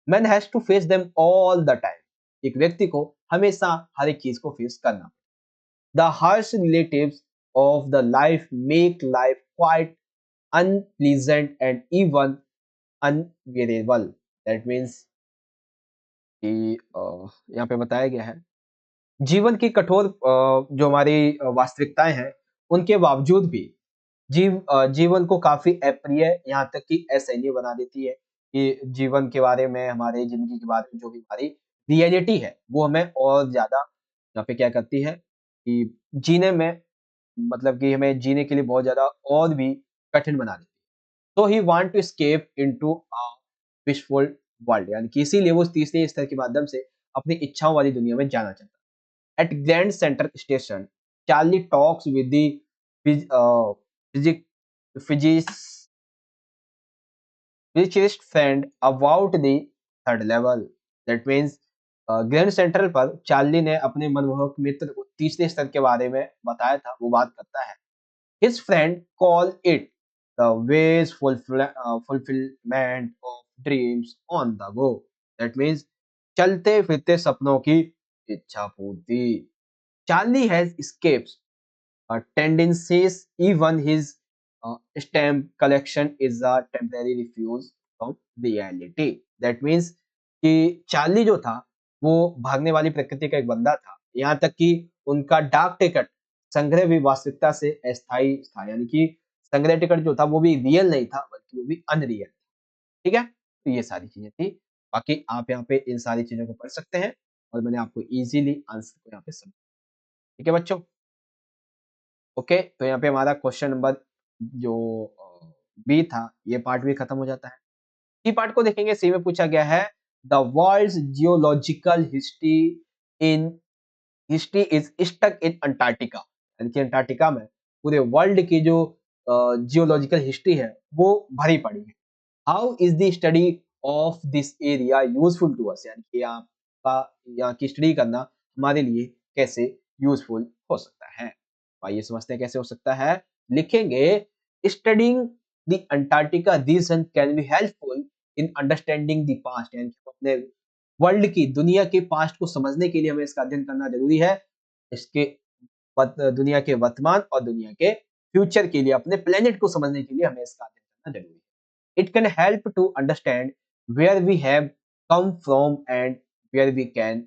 Man has to face them all the time. एक व्यक्ति को हमेशा हर एक चीज को फेस करना। The harsh relatives of the life make life quite unpleasant and even unbearable. That means कि यहाँ पे बताया गया है जीवन की कठोर जो हमारी वास्तविकताएं हैं उनके बावजूद भी जीवन को काफी अप्रिय यहाँ तक कि असहनीय बना देती है कि जीवन के बारे में हमारे जिंदगी के बारे में जो भी हमारी रियलिटी है वो हमें और ज्यादा यहाँ पे क्या करती है कि जीने में मतलब कि हमें जीने के लिए बहुत ज्यादा और भी कठिन बना देती है। तो he want to escape into a wishful world यानी कि इसीलिए वो तीसरे स्तर के माध्यम से अपनी इच्छाओं वाली दुनिया में जाना चाहता है। At Grand Centre Station Charlie talks with the physics richest friend about the third level. That means Grand Central पर चार्ली ने अपने मनमोहक मित्र को तीसरे स्तर के बारे में बताया था। वो बात करता है his friend call it the ways fulfillment of dreams on the go. That means चलते फिरते सपनों की इच्छा पूर्ति। Charlie has escaped tendencies, even his stamp collection is a temporary refuge from reality. That means कि चार्ली जो था वो भागने वाली प्रकृति का एक बंदा था। यहाँ तक कि उनका डाक टिकट संग्रह भी वास्तविकता से अस्थायी था यानी कि संग्रह टिकट जो था वो भी रियल नहीं था बल्कि वो भी अनरियल। ठीक है तो ये सारी चीजें थी। बाकी आप यहाँ पे इन सारी चीजों को पढ़ सकते हैं और मैंने आपको इजीली आंसर को यहाँ पे समझ। ठीक है बच्चों ओके तो यहाँ पे हमारा क्वेश्चन नंबर जो बी था ये पार्ट भी खत्म हो जाता है। सी पार्ट को देखेंगे। सी में पूछा गया है the world's geological in history is stuck in Antarctica यानी कि अंटार्कटिका में पूरे वर्ल्ड की जो जियोलॉजिकल हिस्ट्री है वो भरी पड़ी है। How is the study of this area useful to us यानी कि आपका यहाँ की स्टडी करना हमारे लिए कैसे यूजफुल हो सकता है। तो आइए समझते हैं कैसे हो सकता है। लिखेंगे studying the Antarctica region can be helpful in understanding the past यानी कि अपने वर्ल्ड की दुनिया के पास्ट को समझने के लिए हमें इसका अध्ययन करना जरूरी है। इसके दुनिया के वर्तमान और दुनिया के फ्यूचर के लिए अपने प्लेनेट को समझने के लिए हमें इसका अध्ययन करना जरूरी है। It can help to understand where we have come from and where we can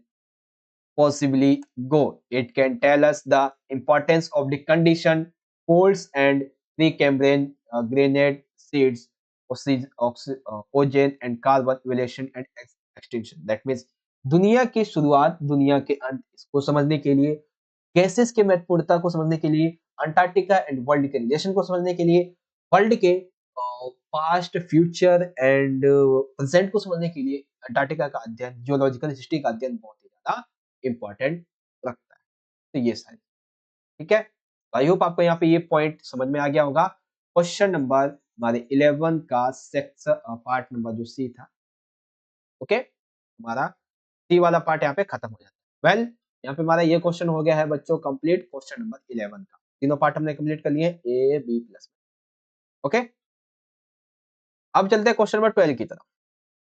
possibly go. It can tell us the importance of the condition, folds and Precambrian granite seeds, ozone and carbon evaluation and extinction. That means दुनिया की शुरुआत दुनिया के अंत इसको समझने के लिए गैसेस के महत्वपूर्णता को समझने के लिए अंटार्कटिका एंड वर्ल्ड के रिलेशन को समझने के लिए वर्ल्ड के पास्ट फ्यूचर एंड प्रेजेंट को समझने के लिए अंटार्कटिका का अध्ययन जियोलॉजिकल हिस्ट्री का अध्ययन बहुत ही ज्यादा इंपॉर्टेंट रखता है। तो ये सारी ठीक है। आई होप आपको यहाँ पे ये पॉइंट समझ में आ गया होगा। क्वेश्चन नंबर हमारे 11 का सेक्शन पार्ट नंबर जो सी था ओके हमारा सी वाला पार्ट यहाँ पे खत्म हो जाता है। वेल यहाँ पे हमारा ये क्वेश्चन हो गया है बच्चों कंप्लीट क्वेश्चन नंबर 11 का। तीनों पार्ट हमने कंप्लीट कर लिए ए बी प्लस ओके। अब चलते हैं क्वेश्चन नंबर 12 की तरफ।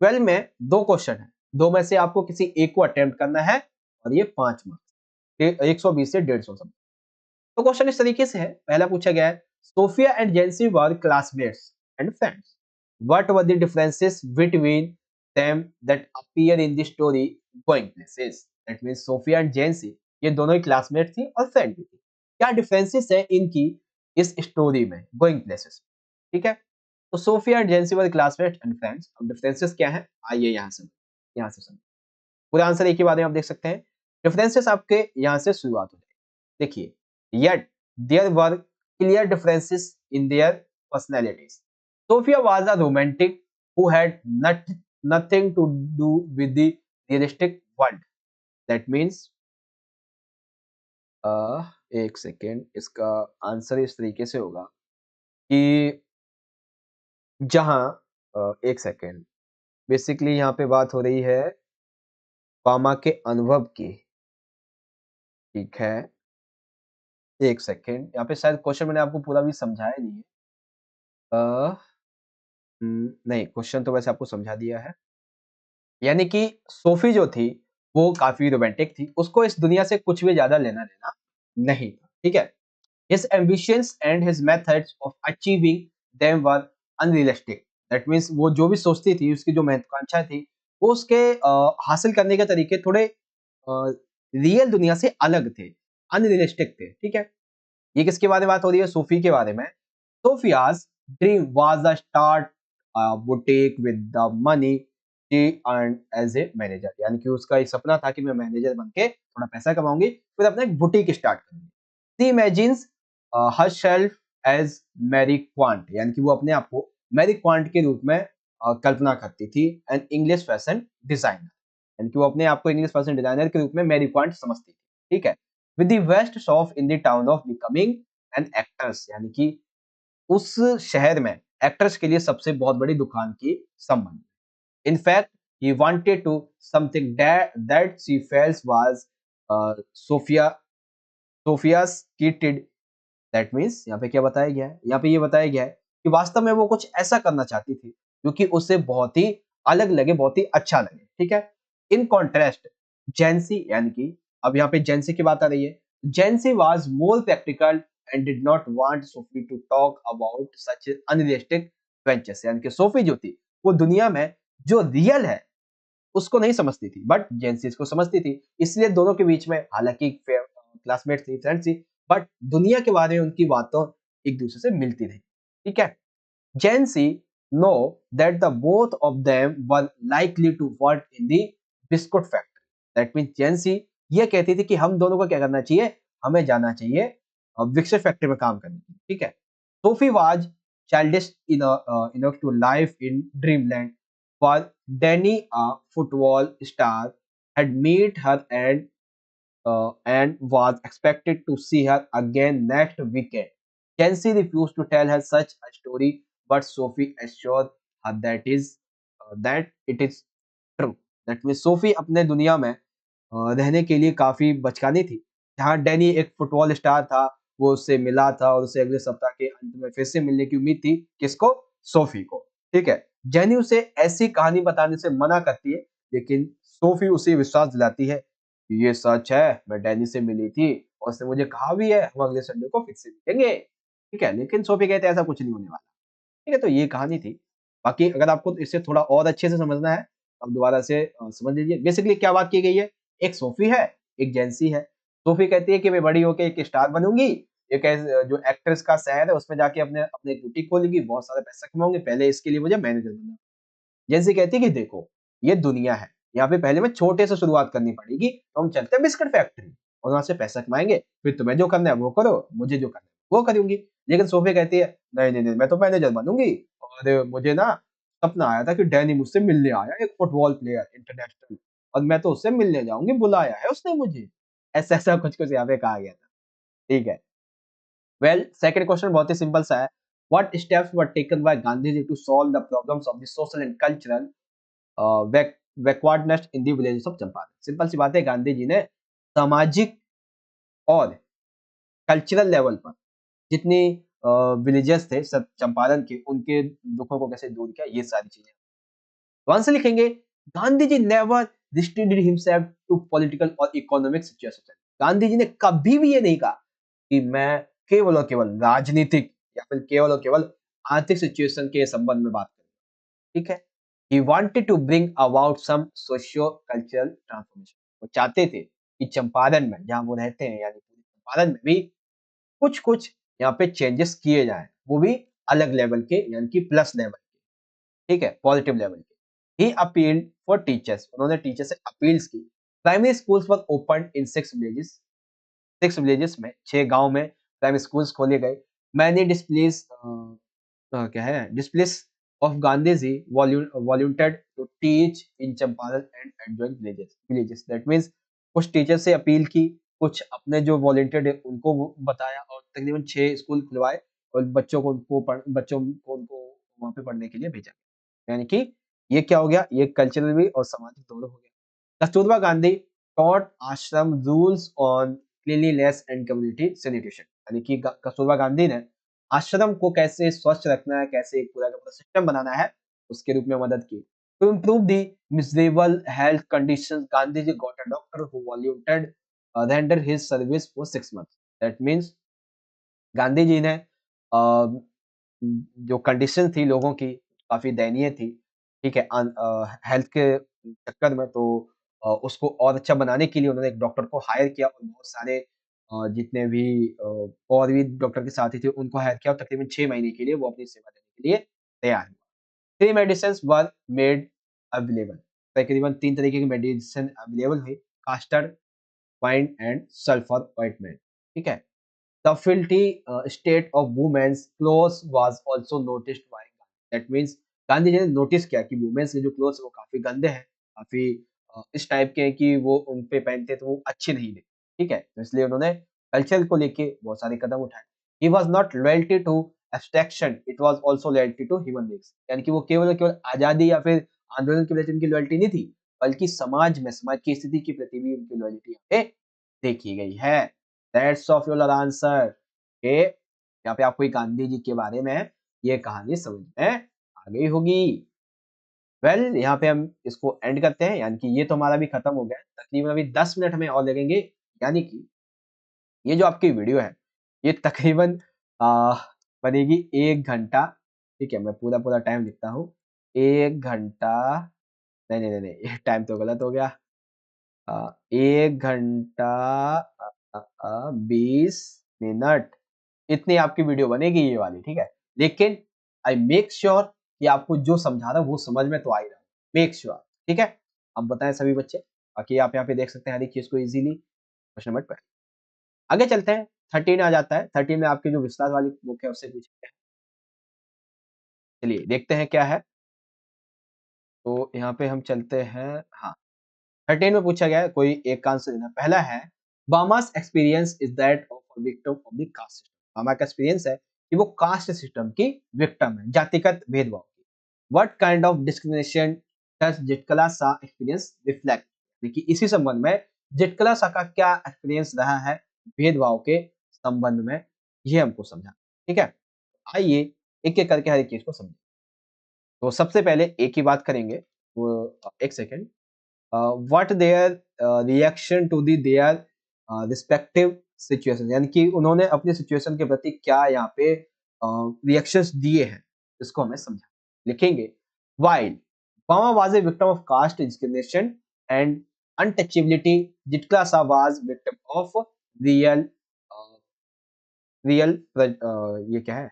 12 में दो क्वेश्चन है दो में से आपको किसी एक को अटेम्प्ट करना है और ये 5 मार्क्स 120 से 150 सब। तो क्वेश्चन इस तरीके से है। पहला पूछा गया है Sophia and Jansie were classmates and friends what were the differences between them that appear in the story going places. That means Sophia and Jansie ये दोनों ही क्लासमेट थी और फ्रेंड भी थी। क्या डिफरेंसेस है इनकी इस स्टोरी में गोइंग प्लेसेस। ठीक है तो Sophia and Jansie were classmate and friends. अब डिफरेंसेस क्या है आइए यहाँ से समझ पूरा आंसर एक ही बात में आप देख सकते हैं। डिफरेंसेस आपके यहाँ से शुरुआत हो जाएगी। देखिए yet there were clear differences in their personalities. Sophia was a romantic who had nothing to do with the realistic world. That means एक सेकेंड इसका आंसर इस तरीके से होगा कि जहां एक सेकेंड बेसिकली यहाँ पे बात हो रही है ट्रॉमा के अनुभव की। ठीक है, 1 सेकंड, यहाँ पे शायद क्वेश्चन मैंने आपको पूरा भी समझाया नहीं है। नहीं, क्वेश्चन तो वैसे आपको समझा दिया है। यानी कि सोफ़ी जो थी, वो काफ़ी रोमांटिक थी, उसको इस दुनिया से कुछ भी ज़्यादा लेना-देना नहीं था, ठीक है? His ambitions and his methods of achieving them were unrealistic. That means वो जो भी सोचती थी, उसकी जो महत्वाकांक्षा थी, वो उसके हासिल करने के तरीके थोड़े रियल दुनिया से अलग थे, अनरियलिस्टिक थे, ठीक है? ये किसके बारे में बात हो रही है? सोफी के बारे में। सोफिया's dream was a start a boutique with the money she earned as a manager. यानी कि उसका एक सपना था कि मैं मैनेजर बन के थोड़ा पैसा कमाऊंगी, फिर अपना एक बुटीक स्टार्ट करूंगी। She imagines herself as Mary Quant, यानी कि वो अपने आप को मैरी क्वांट के रूप में कल्पना करती थी, एन इंग्लिश फैशन डिजाइनर, यानी कि वो अपने आप को इंग्लिश फैशन डिजाइनर के रूप में मैरी क्वांट समझती थी, ठीक है? With the best shop in the town of becoming an actress, यानी कि उस शहर में एक्ट्रेस के लिए सबसे बहुत बड़ी दुकान की संबंध। In fact, he wanted to something that she felt was Sophia Sophia's kid। That means यहाँ पे क्या बताया गया है? यहाँ पे ये बताया गया है कि वास्तव में वो कुछ ऐसा करना चाहती थी जो कि उसे बहुत ही अलग लगे, बहुत ही अच्छा लगे, ठीक है? इन कॉन्ट्रास्ट जेंसी, यानी कि अब यहाँ पे जेंसी की बात आ रही है। Jansie was more practical and did not want Sophie to talk about such unrealistic ventures, यानी कि सोफी जो थी वो दुनिया में जो रियल है उसको नहीं समझती थी, बट जेंसी इसको समझती थी। इसलिए दोनों के बीच में, हालांकि क्लासमेट थी, फ्रेंड थी, बट दुनिया के बारे में उनकी बातों एक दूसरे से मिलती रही, ठीक है? Jansie know that the both of them were likely to work in the biscuit factory. That means Jansie ये कहती थी कि हम दोनों को क्या करना चाहिए, हमें जाना चाहिए बिस्कुट फैक्ट्री में काम करने के लिए, ठीक है? Sophie was childish enough to live in dreamland, for Danny, a football star, had met her and was expected to see her again next weekend. Kenzie refused to tell her such a story, but Sophie assured her that it is true. That means Sophie अपने दुनिया में रहने के लिए काफी बचकानी थी। जहाँ Danny एक फुटबॉल स्टार था, वो उससे मिला था और उसे अगले सप्ताह के अंत में फिर से मिलने की उम्मीद थी। किसको? सोफी को। ठीक है। जेनी उसे ऐसी कहानी बताने से मना करती है, लेकिन सोफी उसे विश्वास दिलाती है कि ये सच है, मैं डैनी से मिली थी और उसने मुझे कहा भी है हम अगले संडे को फिर से मिलेंगे। ठीक है, लेकिन सोफी कहते हैं ऐसा कुछ नहीं होने वाला। ठीक है, तो ये कहानी थी। बाकी अगर आपको इसे थोड़ा और अच्छे से समझना है, आप दोबारा से समझ लीजिए। बेसिकली क्या बात की गई है, एक सोफी है, एक जेंसी है। सोफी कहती है कि मैं बड़ी होके एक स्टार बनूँगी, एक जो एक्ट्रेस का शहर है उसमें जाके अपने अपने एक बुटीक खोलूँगी, बहुत सारा पैसा कमाऊँगी, पहले इसके लिए मुझे मैनेजर बनना है। जेंसी कहती है कि देखो, ये दुनिया है, यहाँ पे पहले हमें छोटे से शुरुआत करनी पड़ेगी, तो हम चलते हैं बिस्किट फैक्ट्री और वहाँ से पैसा कमाएँगे, फिर तुम्हें जो करना है वो करो, मुझे जो करना है वो करूँगी। लेकिन सोफी कहती है, नहीं, नहीं, नहीं, मैं तो मैनेजर बनूँगी और मुझे ना सपना आया था कि डैनी मुझसे मिलने आया, एक फुटबॉल प्लेयर इंटरनेशनल, और मैं तो उससे मिलने जाऊँगी, बुलाया है उसने मुझे। ऐसा-ऐसा कुछ-कुछ यहाँ पे कहा गया था। ठीक है। वेल, सेकंड क्वेश्चन बहुत ही सिंपल सा है। What steps were taken by Gandhi ji to solve the problems of the social and cultural backwardness in the villages of Champaran? Simple सी बात है, गांधी जी ने सामाजिक और कल्चरल लेवल पर जितनी विलेजेस थे सब चंपारण के, उनके दुखों को कैसे दूर किया, ये सारी चीजें। तो आंसर लिखेंगे, Gandhi ji never restricted himself to political और इकोनॉमिक सिचुएशन। गांधी जी ने कभी भी ये नहीं कहा कि मैं केवल और केवल राजनीतिक या फिर केवल और केवल आर्थिक सिचुएशन के संबंध में बात करें। ठीक है। He wanted to bring about some socio-cultural transformation। वो चाहते थे कि चंपारण में जहाँ वो रहते हैं, यानी पूरे चंपारण में भी कुछ-कुछ यहाँ पे चेंजेस किए जाएँ, वो भी अलग लेवल के, यानी कि प्लस लेवल के, ठीक है, पॉजिटिव लेवल के। He appealed for teachers। उन्होंने टीचर से अपील्स की। प्राइमरी स्कूल्स वर ओपन्ड इन 6 विलेजेस। 6 विलेजेस में, 6 गाँव में प्राइमरी स्कूल्स खोले गए। मैनी डिस्प्लेस क्या है, disciples of Gandhiji volunteered to teach in Champaran and adjoint villages. That means कुछ टीचर से अपील की, कुछ अपने जो वॉलंटियर्ड है उनको वो बताया, और तकरीबन 6 स्कूल खुलवाए और बच्चों को उनको वहाँ पे पढ़ने के लिए भेजा। यानी कि ये क्या हो गया, ये कल्चरल भी और सामाजिक दोनों हो गया। कस्तूरबा गांधी taught आश्रम rules on cleanliness and community sanitation, यानी कि कस्तूरबा गांधी ने आश्रम को कैसे स्वच्छ रखना है, कैसे एक पूरा का पूरा सिस्टम बनाना है, उसके रूप में मदद की। To improve the miserable health condition, Gandhi ji got a doctor who volunteered render his service for 6 months। That means Gandhi ji ने जो कंडीशन थी लोगों की काफी दयनीय थी, ठीक है, हेल्थ के चक्कर में, तो उसको और अच्छा बनाने के लिए उन्होंने एक डॉक्टर को हायर किया और बहुत सारे जितने भी और भी डॉक्टर के साथी थे उनको हायर किया और तकरीबन 6 महीने के लिए वो अपनी सेवा देने के लिए तैयार हुआ। 3 मेडिसिन वर मेड अवेलेबल, तकरीबन 3 तरीके की मेडिसिन अवेलेबल हुई, castor wine and sulphur ointment, ठीक है। The filthy state of women's clothes was also noticed by Gandhi. That means Gandhi ji ने नोटिस किया कि वुमेन्स के जो क्लोथ्स वो काफी गंदे हैं, काफी इस टाइप के हैं कि वो उन पे पहनते तो वो अच्छे नहीं लगते, ठीक है, तो इसलिए उन्होंने कल्चर को लेके बहुत सारे कदम उठाए। He was not loyalty to abstraction, it was also loyalty to human beings, यानी कि वो केवल और केवल आजादी या फिर आंदोलन के प्रति उनकी लॉयल्टी नहीं थी, बल्कि समाज में समाज की स्थिति के प्रति भी उनकी लॉयल्टी यहाँ पे देखी गई है। दैट्स ऑफ योर आंसर के यहाँ पे आपको गांधी जी के बारे में ये कहानी समझ में आ गई होगी। वेल यहाँ पे हम इसको एंड करते हैं, यानी कि ये तो हमारा भी खत्म हो गया है। तकरीबन अभी 10 मिनट हमें और लगेंगे, यानी कि ये जो आपकी वीडियो है ये तकरीबन आ, बनेगी 1 घंटा, ठीक है, मैं पूरा पूरा टाइम लिखता हूँ, 1 घंटा, नहीं नहीं नहीं नहीं, ये टाइम तो गलत हो गया, 1 घंटा 20 मिनट, इतनी आपकी वीडियो बनेगी ये वाली, ठीक है। लेकिन आई मेक श्योर कि आपको जो समझा रहा हूँ वो समझ में तो आ ही रहा है, मेक श्योर, ठीक है। अब बताएं सभी बच्चे, बाकी आप यहाँ पे देख सकते हैं हर एक चीज को इजीली। क्वेश्चन नंबर 12 आगे चलते हैं। 13 आ जाता है, 13 में आपकी जो विस्तार वाली बुक है उससे पूछते हैं। चलिए देखते हैं क्या है। तो यहाँ पे हम चलते हैं, हाँ, 13 में पूछा गया है, कोई एक का आंसर देना। पहला है, Bahamas experience is that of a victim of the caste system. बामा का एक्सपीरियंस है कि वो कास्ट सिस्टम की विक्टिम है, जातिगत भेदभाव की। What kind of discrimination does Zitkala Sa experience reflect, देखिए इसी संबंध में जितकला सा का क्या एक्सपीरियंस रहा है भेदभाव के संबंध में, ये हमको समझा, ठीक है। आइए एक एक करके हर एक चीज को समझें। तो सबसे पहले एक ही बात करेंगे, वो एक second, what their reaction to the their respective situation, यानी कि उन्होंने अपनी सिचुएशन के प्रति क्या यहाँ पे रिएक्शंस दिए हैं, इसको हमें समझा। लिखेंगे, while Bama was a victim of caste discrimination and untouchability, Jitkasa was victim of real real ये क्या है,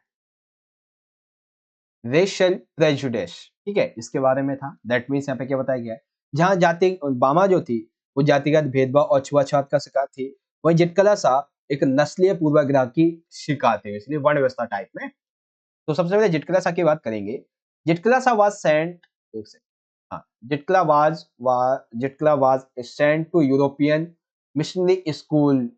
रेशियल प्रेजुडिस, ठीक है, इसके बारे में था। दैट मीन्स यहाँ पे क्या बताया गया है, जहां जाति बामा जो थी वो जातिगत भेदभाव और छुआछूत का शिकार थी, वहीं जिटकला सा एक नस्लीय पूर्वाग्रह की शिकार थे, इसलिए वर्ण व्यवस्था टाइप में। तो सबसे पहले जिटकला सा की बात करेंगे। जिटकला सा वाज सेंट, एक सेकंड, हाँ, Zitkala was sent to European missionary school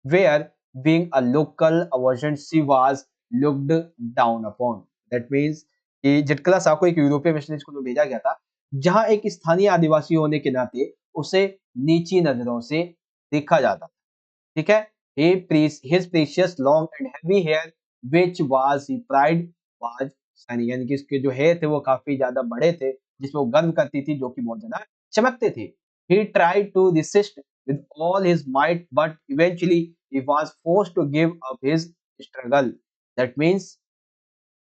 where being a local aversion she was looked down upon। That means कि जिटकला साहब को एक यूरोपीय मिशनरी स्कूल में भेजा गया था, जहां एक स्थानीय आदिवासी होने के नाते उसे नीची नजरों से देखा जाता था, ठीक है। His precious long and heavy hair which was he pride was shining, यानी कि इसके जो हेयर थे वो काफी ज्यादा बड़े थे, जिसमें वो गर्व करती थी, जो कि बहुत ज्यादा चमकते थे। He tried to resist with all his might but eventually he was forced to give up his struggle। That means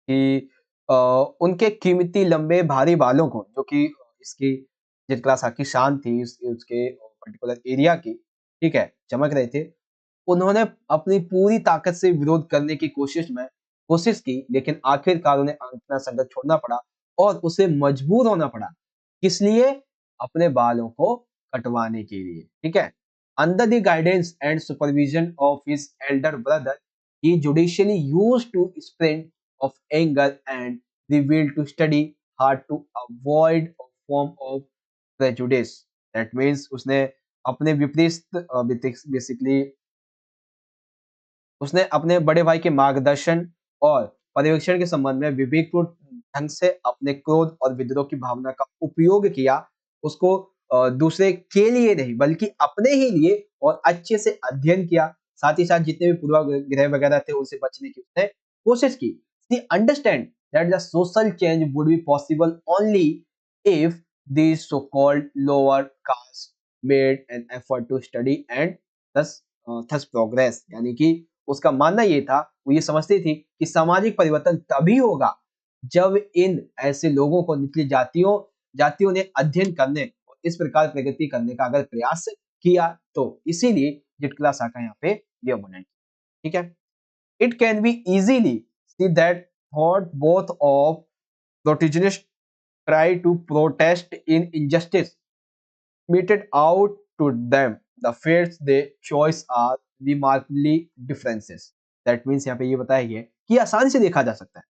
कि उनके कीमती लंबे भारी बालों को, जो कि इसकी जितकला सा की शान थी, उसके पर्टिकुलर एरिया की, ठीक है, चमक रहे थे, उन्होंने अपनी पूरी ताकत से विरोध करने की कोशिश की, लेकिन आखिरकार उन्हें अपना संघर्ष छोड़ना पड़ा और उसे मजबूर होना पड़ा। किस लिए? अपने बालों को कटवाने के लिए, ठीक है। Under the guidance and supervision of his Elder brother, he judicially used to sprint of anger and the will to study hard to avoid a form of prejudice। That means उसने अपने विपरीत बेसिकली उसने अपने बड़े भाई के मार्गदर्शन और पर्यवेक्षण के संबंध में विवेकपूर्ण ढंग से अपने क्रोध और विद्रोह की भावना का उपयोग किया, उसको दूसरे के लिए नहीं बल्कि अपने ही लिए और अच्छे से अध्ययन किया, साथ ही साथ जितने भी पूर्वाग्रह वगैरह थे उनसे बचने की उसने कोशिश की। He understand that the social change would be possible only if these so-called lower caste made an effort to study and thus progress। यानी कि उसका मानना ये था, वो ये समझती थी कि सामाजिक परिवर्तन तभी होगा जब इन ऐसे लोगों को निचली जातियों ने अध्ययन करने और इस प्रकार प्रगति करने का अगर प्रयास किया तो इसीलिए जिटकला शाखा यहाँ पे ये मूवमेंट, ठीक है। It can be easily see that thought both of protagonists try to protest in injustice meted out to them the fates they choice are remarkably differences। that means यहाँ पे ये बताया गया है कि आसानी से देखा जा सकता है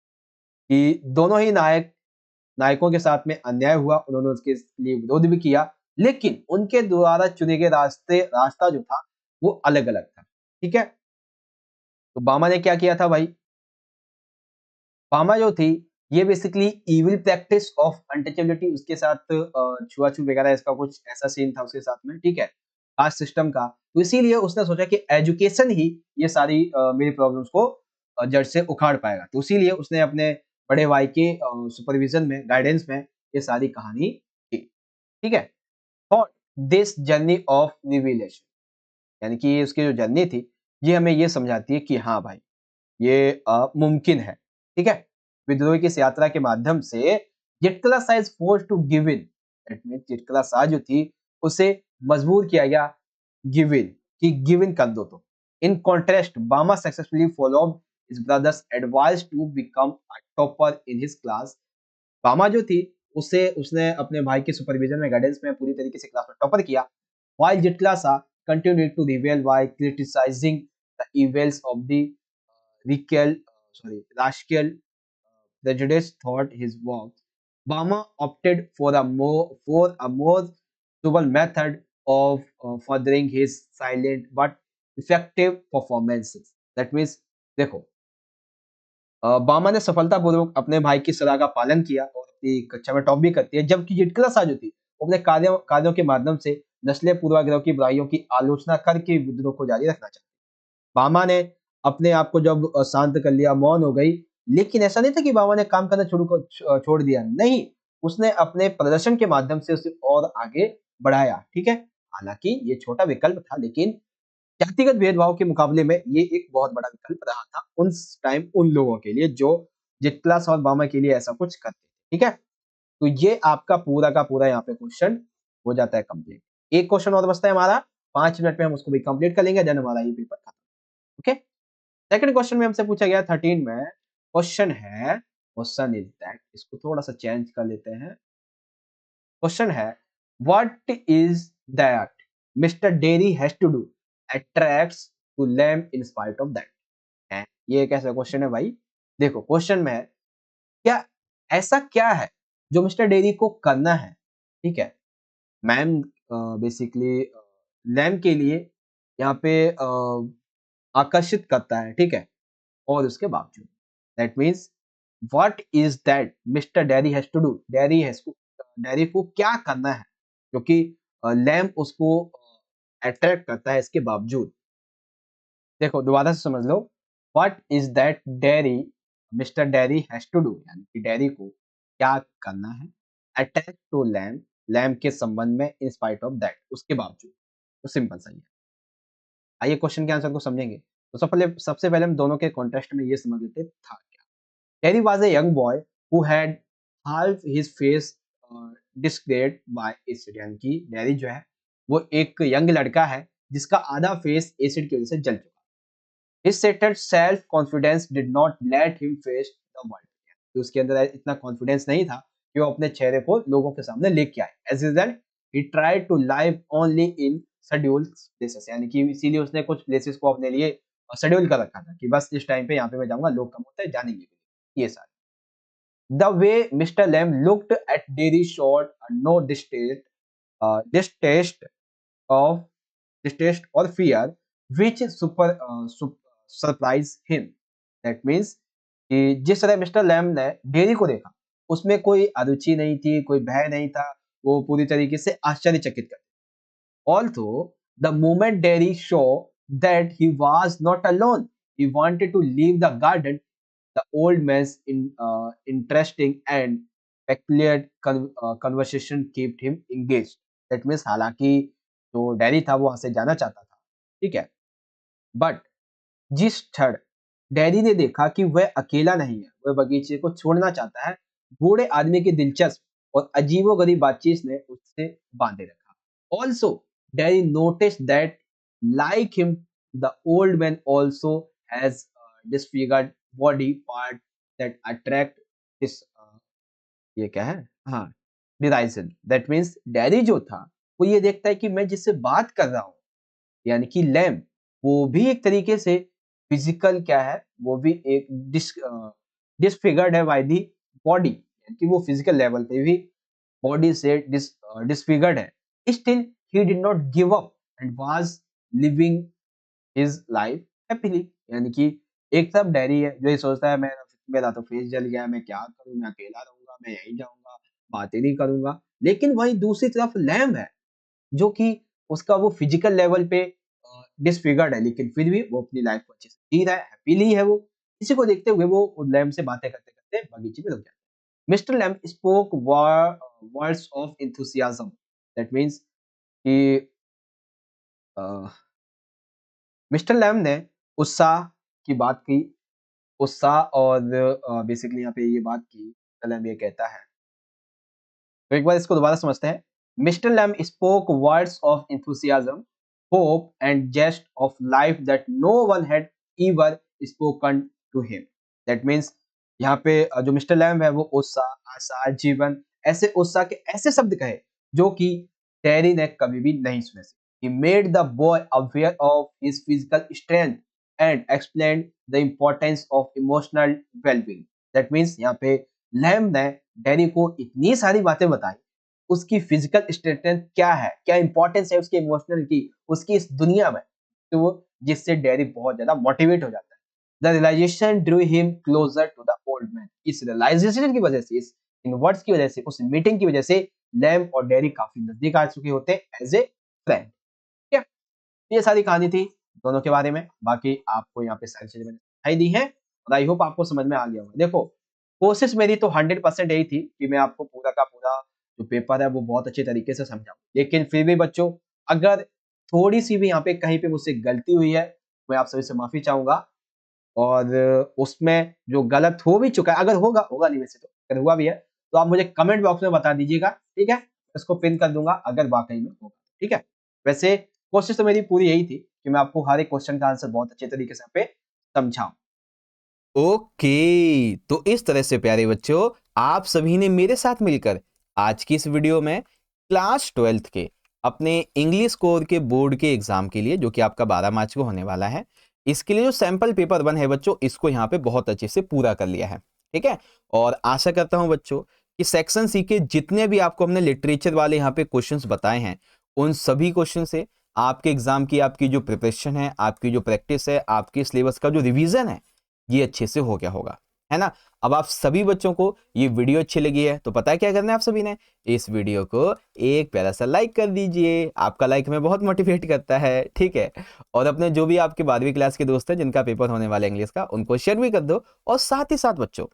कि दोनों ही नायकों के साथ में अन्याय हुआ, उन्होंने उसके लिए विरोध भी किया, लेकिन उनके द्वारा चुने गए रास्ता जो था वो अलग-अलग था, ठीक है। तो बामा ने क्या किया था भाई, बामा जो थी ये basically evil practice of untouchability, उसके साथ छुआ-छूत वगैरह इसका कुछ ऐसा सीन था उसके साथ में, ठीक है, कास्ट सिस्टम का। तो इसीलिए उसने सोचा कि एजुकेशन ही ये सारी मेरी प्रॉब्लम्स को जड़ से उखाड़ पाएगा। तो इसीलिए उसने अपने बड़े भाई के सुपरविजन में, गाइडेंस में ये सारी कहानी की, ठीक है। और दिस जर्नी ऑफ रिविलेशन, यानी कि उसकी जो जर्नी थी ये हमें ये समझाती है कि हाँ भाई ये मुमकिन है, ठीक है। विद्रोह की इस यात्रा के माध्यम से Zitkala Sa is forced to give in, that means Zitkala Sa जो थी उसे मजबूर किया गया गिव इन, कि गिव इन कर दो। तो in contrast Bama successfully followed his brother's advice to become a topper in his class. Bama जो थी उसे उसने अपने भाई के सुपरविजन में, गाइडेंस में पूरी तरीके से क्लास में टॉपर किया। while जिटकला Shah continued to rebel by criticizing the evils of the racial prejudice thought his work, Bama opted for a more suitable method of furthering his silent but effective performances। That means देखो, बामा ने सफलतापूर्वक अपने भाई की सलाह का पालन किया और अपनी कक्षा में टॉप भी करती है, जबकि जिटकला शाह जो थी वो अपने कार्यों के माध्यम से नस्लीय पूर्वाग्रह की बुराइयों की आलोचना करके विद्रोह को जारी रखना चाहती। बामा ने अपने आप को जब शांत कर लिया, मौन हो गई, लेकिन ऐसा नहीं था कि बामा ने काम करना छोड़ दिया, नहीं, उसने अपने प्रदर्शन के माध्यम से उसे और आगे बढ़ाया, ठीक है। हालांकि ये छोटा विकल्प था, लेकिन जातिगत भेदभाव के मुकाबले में ये एक बहुत बड़ा विकल्प रहा था उस टाइम उन लोगों के लिए जो जिटक्लास और बामा के लिए ऐसा कुछ करते थे, ठीक है। तो ये आपका पूरा का पूरा यहाँ पे क्वेश्चन हो जाता है कंप्लीट। एक क्वेश्चन और बचता है हमारा, 5 मिनट में हम उसको भी कंप्लीट कर लेंगे, देन हमारा ये पेपर खत्म, ओके। सेकंड क्वेश्चन में हमसे पूछा गया 13 में, क्वेश्चन इज दैट, इसको थोड़ा सा चेंज कर लेते हैं। क्वेश्चन है what is that Mr Derry has to do attracts to Lamb in spite of that. ये एक ऐसा क्वेश्चन है भाई, देखो क्वेश्चन में है क्या, ऐसा क्या है जो मिस्टर डेरी को करना है, ठीक है। मैम बेसिकली लैम के लिए यहाँ पे आकर्षित करता है, ठीक है, और उसके बावजूद that means what is that Mr dairy has to do, Derry को क्या करना है क्योंकि लैम्प उसको अट्रैक्ट करता है इसके बावजूद। देखो दोबारा से समझ लो, what is that Darry mister dairy has to do, यानी कि डैरी को क्या करना है, अटैक टू लैम्प, लैम्प के संबंध में, इन स्पाइट ऑफ दैट, उसके बावजूद। तो सिंपल सा ही है। आइए क्वेश्चन के आंसर को समझेंगे। तो सबसे पहले हम दोनों के कॉन्टेक्स्ट में ये समझ लेते था क्या। Terry was a young boy who had half his face discolored by acid, यानी कि डैरी जो है वो एक यंग लड़का है जिसका आधा फेस एसिड की वजह से जल चुका। His shattered self confidence did not let him face the world। तो उसके अंदर इतना कॉन्फिडेंस नहीं था कि वो अपने चेहरे को लोगों के सामने लेके आए। As a result, he tried to live only in scheduled places, यानी कि इसीलिए उसने कुछ प्लेसेस को अपने लिए शेड्यूल कर रखा था कि बस इस टाइम पे यहाँ पे मैं जाऊंगा, लोग कम होते हैं जाने के लिए, ये सारे। The way Mr. Lamb looked at Derry showed no distaste of distaste or fear, which surprised him। That means कि जिस तरह मिस्टर लैम ने डेरी को देखा उसमें कोई अरुचि नहीं थी, कोई भय नहीं था, वो पूरी तरीके से आश्चर्यचकित कर दिया। Although the moment Derry saw that he was not alone, he wanted to leave the garden. The old man's interesting and peculiar conversation kept him engaged. That means हालांकि जो डैरी था वो वहां से जाना चाहता था, ठीक है, बट जिस क्षण डैरी ने देखा कि वह अकेला नहीं है, वह बगीचे को छोड़ना चाहता है, बूढ़े आदमी की दिलचस्प और अजीबोगरीब बातचीत ने उससे बांधे रखा। Also dairy notice that like him the old man also has disfigured body part that attract this ये क्या है, हाँ, डिराइजन। दैट मीन्स डैरी जो था वो ये देखता है कि मैं जिससे बात कर रहा हूँ यानी कि लैम्प, वो भी एक तरीके से फिजिकल क्या है, वो भी एक डिसफिगर्ड है बाय दी बॉडी, यानी कि वो फिजिकल लेवल पे भी बॉडी से डिसफिगर्ड है। Still he did not give up and was living his life happily. यानी कि एक तरफ डैरी है जो ये सोचता है मेरा तो फेस जल गया, मैं क्या करूं, मैं अकेला रहूंगा, मैं यहीं जाऊंगा, बातें नहीं करूंगा। लेकिन वहीं दूसरी तरफ लैम्प है जो कि उसका वो फिजिकल लेवल पे डिसफिगर्ड है, लेकिन फिर भी वो अपनी लाइफ को अच्छे से जी रहा है, हैप्पीली है वो। इसी को देखते हुए वो लैम्प से बातें करते करते बगीचे में रुक जाते हैं। Mister lamp spoke words of enthusiasm, that means कि मिस्टर लैम्प ने उत्साह की बात की, उत्साह और बेसिकली यहाँ पे ये बात की, मिस्टर लैम्प ये कहता है, तो एक बार इसको दोबारा समझते हैं। Mr Lamb spoke words of enthusiasm, hope and jest of life that no one had ever spoken to him. That means यहाँ पे जो मिस्टर लैम है वो उत्साह, आशा, जीवन, ऐसे उत्साह के ऐसे शब्द कहे जो कि टेरी ने कभी भी नहीं सुने। He made the boy aware of his physical strength and explained the importance of emotional well-being. That means यहाँ पे लैम ने डैनी को इतनी सारी बातें बताई, उसकी फिजिकल स्ट्रेंथ क्या है, क्या इंपॉर्टेंस है उसकी इमोशनल की, उसकी इस दुनिया में, तो जिससे डैनी बहुत ज्यादा मोटिवेट हो जाता है। The realisation drew him closer to the old man. इस रियलाइजेशन की वजह से, इस इन वर्ड्स की वजह से, उस मीटिंग की वजह से लैम और डैनी काफी नजदीक आ चुके होते हैं एज ए फ्रेंड। ठीक है, ये सारी कहानी थी दोनों के बारे में। बाकी आपको यहाँ पे सारी चीजें मैंने दिखाई दी है और आई होप आपको समझ में आ गया होगा। देखो, कोशिश मेरी तो 100% यही थी कि मैं आपको पूरा का पूरा जो पेपर है वो बहुत अच्छे तरीके से समझाऊं, लेकिन फिर भी बच्चों अगर थोड़ी सी भी यहाँ पे कहीं पे मुझसे गलती हुई है, मैं आप सभी से माफी चाहूंगा। और उसमें जो गलत हो भी चुका है, अगर होगा नहीं वैसे तो, अगर हुआ भी है तो आप मुझे कमेंट बॉक्स में बता दीजिएगा, ठीक है, इसको पिन कर दूंगा अगर वाकई में होगा। ठीक है, वैसे कोशिश तो मेरी पूरी यही थी कि मैं आपको हर एक क्वेश्चन का आंसर बहुत अच्छे तरीके से यहाँ पे समझाऊं। ओके, तो इस तरह से प्यारे बच्चों आप सभी ने मेरे साथ मिलकर आज की इस वीडियो में क्लास 12th के अपने इंग्लिश कोर के बोर्ड के एग्जाम के लिए, जो कि आपका 12 मार्च को होने वाला है, इसके लिए जो सैंपल पेपर 1 है बच्चों, इसको यहाँ पे बहुत अच्छे से पूरा कर लिया है। ठीक है, और आशा करता हूं बच्चों कि सेक्शन सी के जितने भी आपको हमने लिटरेचर वाले यहाँ पे क्वेश्चंस बताए हैं, उन सभी क्वेश्चन से आपके एग्जाम की आपकी जो प्रिपरेशन है, आपकी जो प्रैक्टिस है, आपके सिलेबस का जो रिवीजन है, ये अच्छे से हो गया होगा, है ना। अब आप सभी बच्चों को ये वीडियो अच्छी लगी है तो पता है क्या करना है आप सभी ने, इस वीडियो को एक प्यारा सा लाइक कर दीजिए। आपका लाइक हमें बहुत मोटिवेट करता है, ठीक है। और अपने जो भी आपके 12वीं क्लास के दोस्त हैं जिनका पेपर होने वाला है इंग्लिश का, उनको शेयर भी कर दो। और साथ ही साथ बच्चों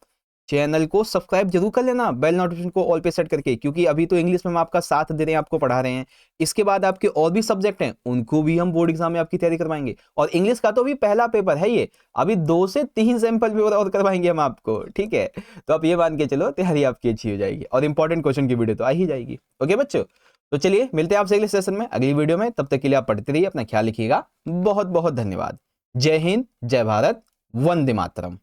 चैनल को सब्सक्राइब जरूर कर लेना, बेल नोटिफिकेशन को ऑल पे सेट करके, क्योंकि अभी तो इंग्लिश में हम आपका साथ दे रहे हैं, आपको पढ़ा रहे हैं। इसके बाद आपके और भी सब्जेक्ट हैं, उनको भी हम बोर्ड एग्जाम में आपकी तैयारी करवाएंगे। और इंग्लिश का तो अभी पहला पेपर है ये, अभी 2 से 3 सैंपल पेपर और करवाएंगे हम आपको, ठीक है। तो आप ये मान के चलो तैयारी आपकी अच्छी हो जाएगी और इंपॉर्टेंट क्वेश्चन की वीडियो तो आ ही जाएगी। ओके बच्चों, तो चलिए मिलते हैं आपसे अगले सेशन में, अगली वीडियो में। तब तक के लिए आप पढ़ते रहिए, अपना ख्याल रखिएगा। बहुत बहुत धन्यवाद। जय हिंद, जय भारत, वंदे मातरम।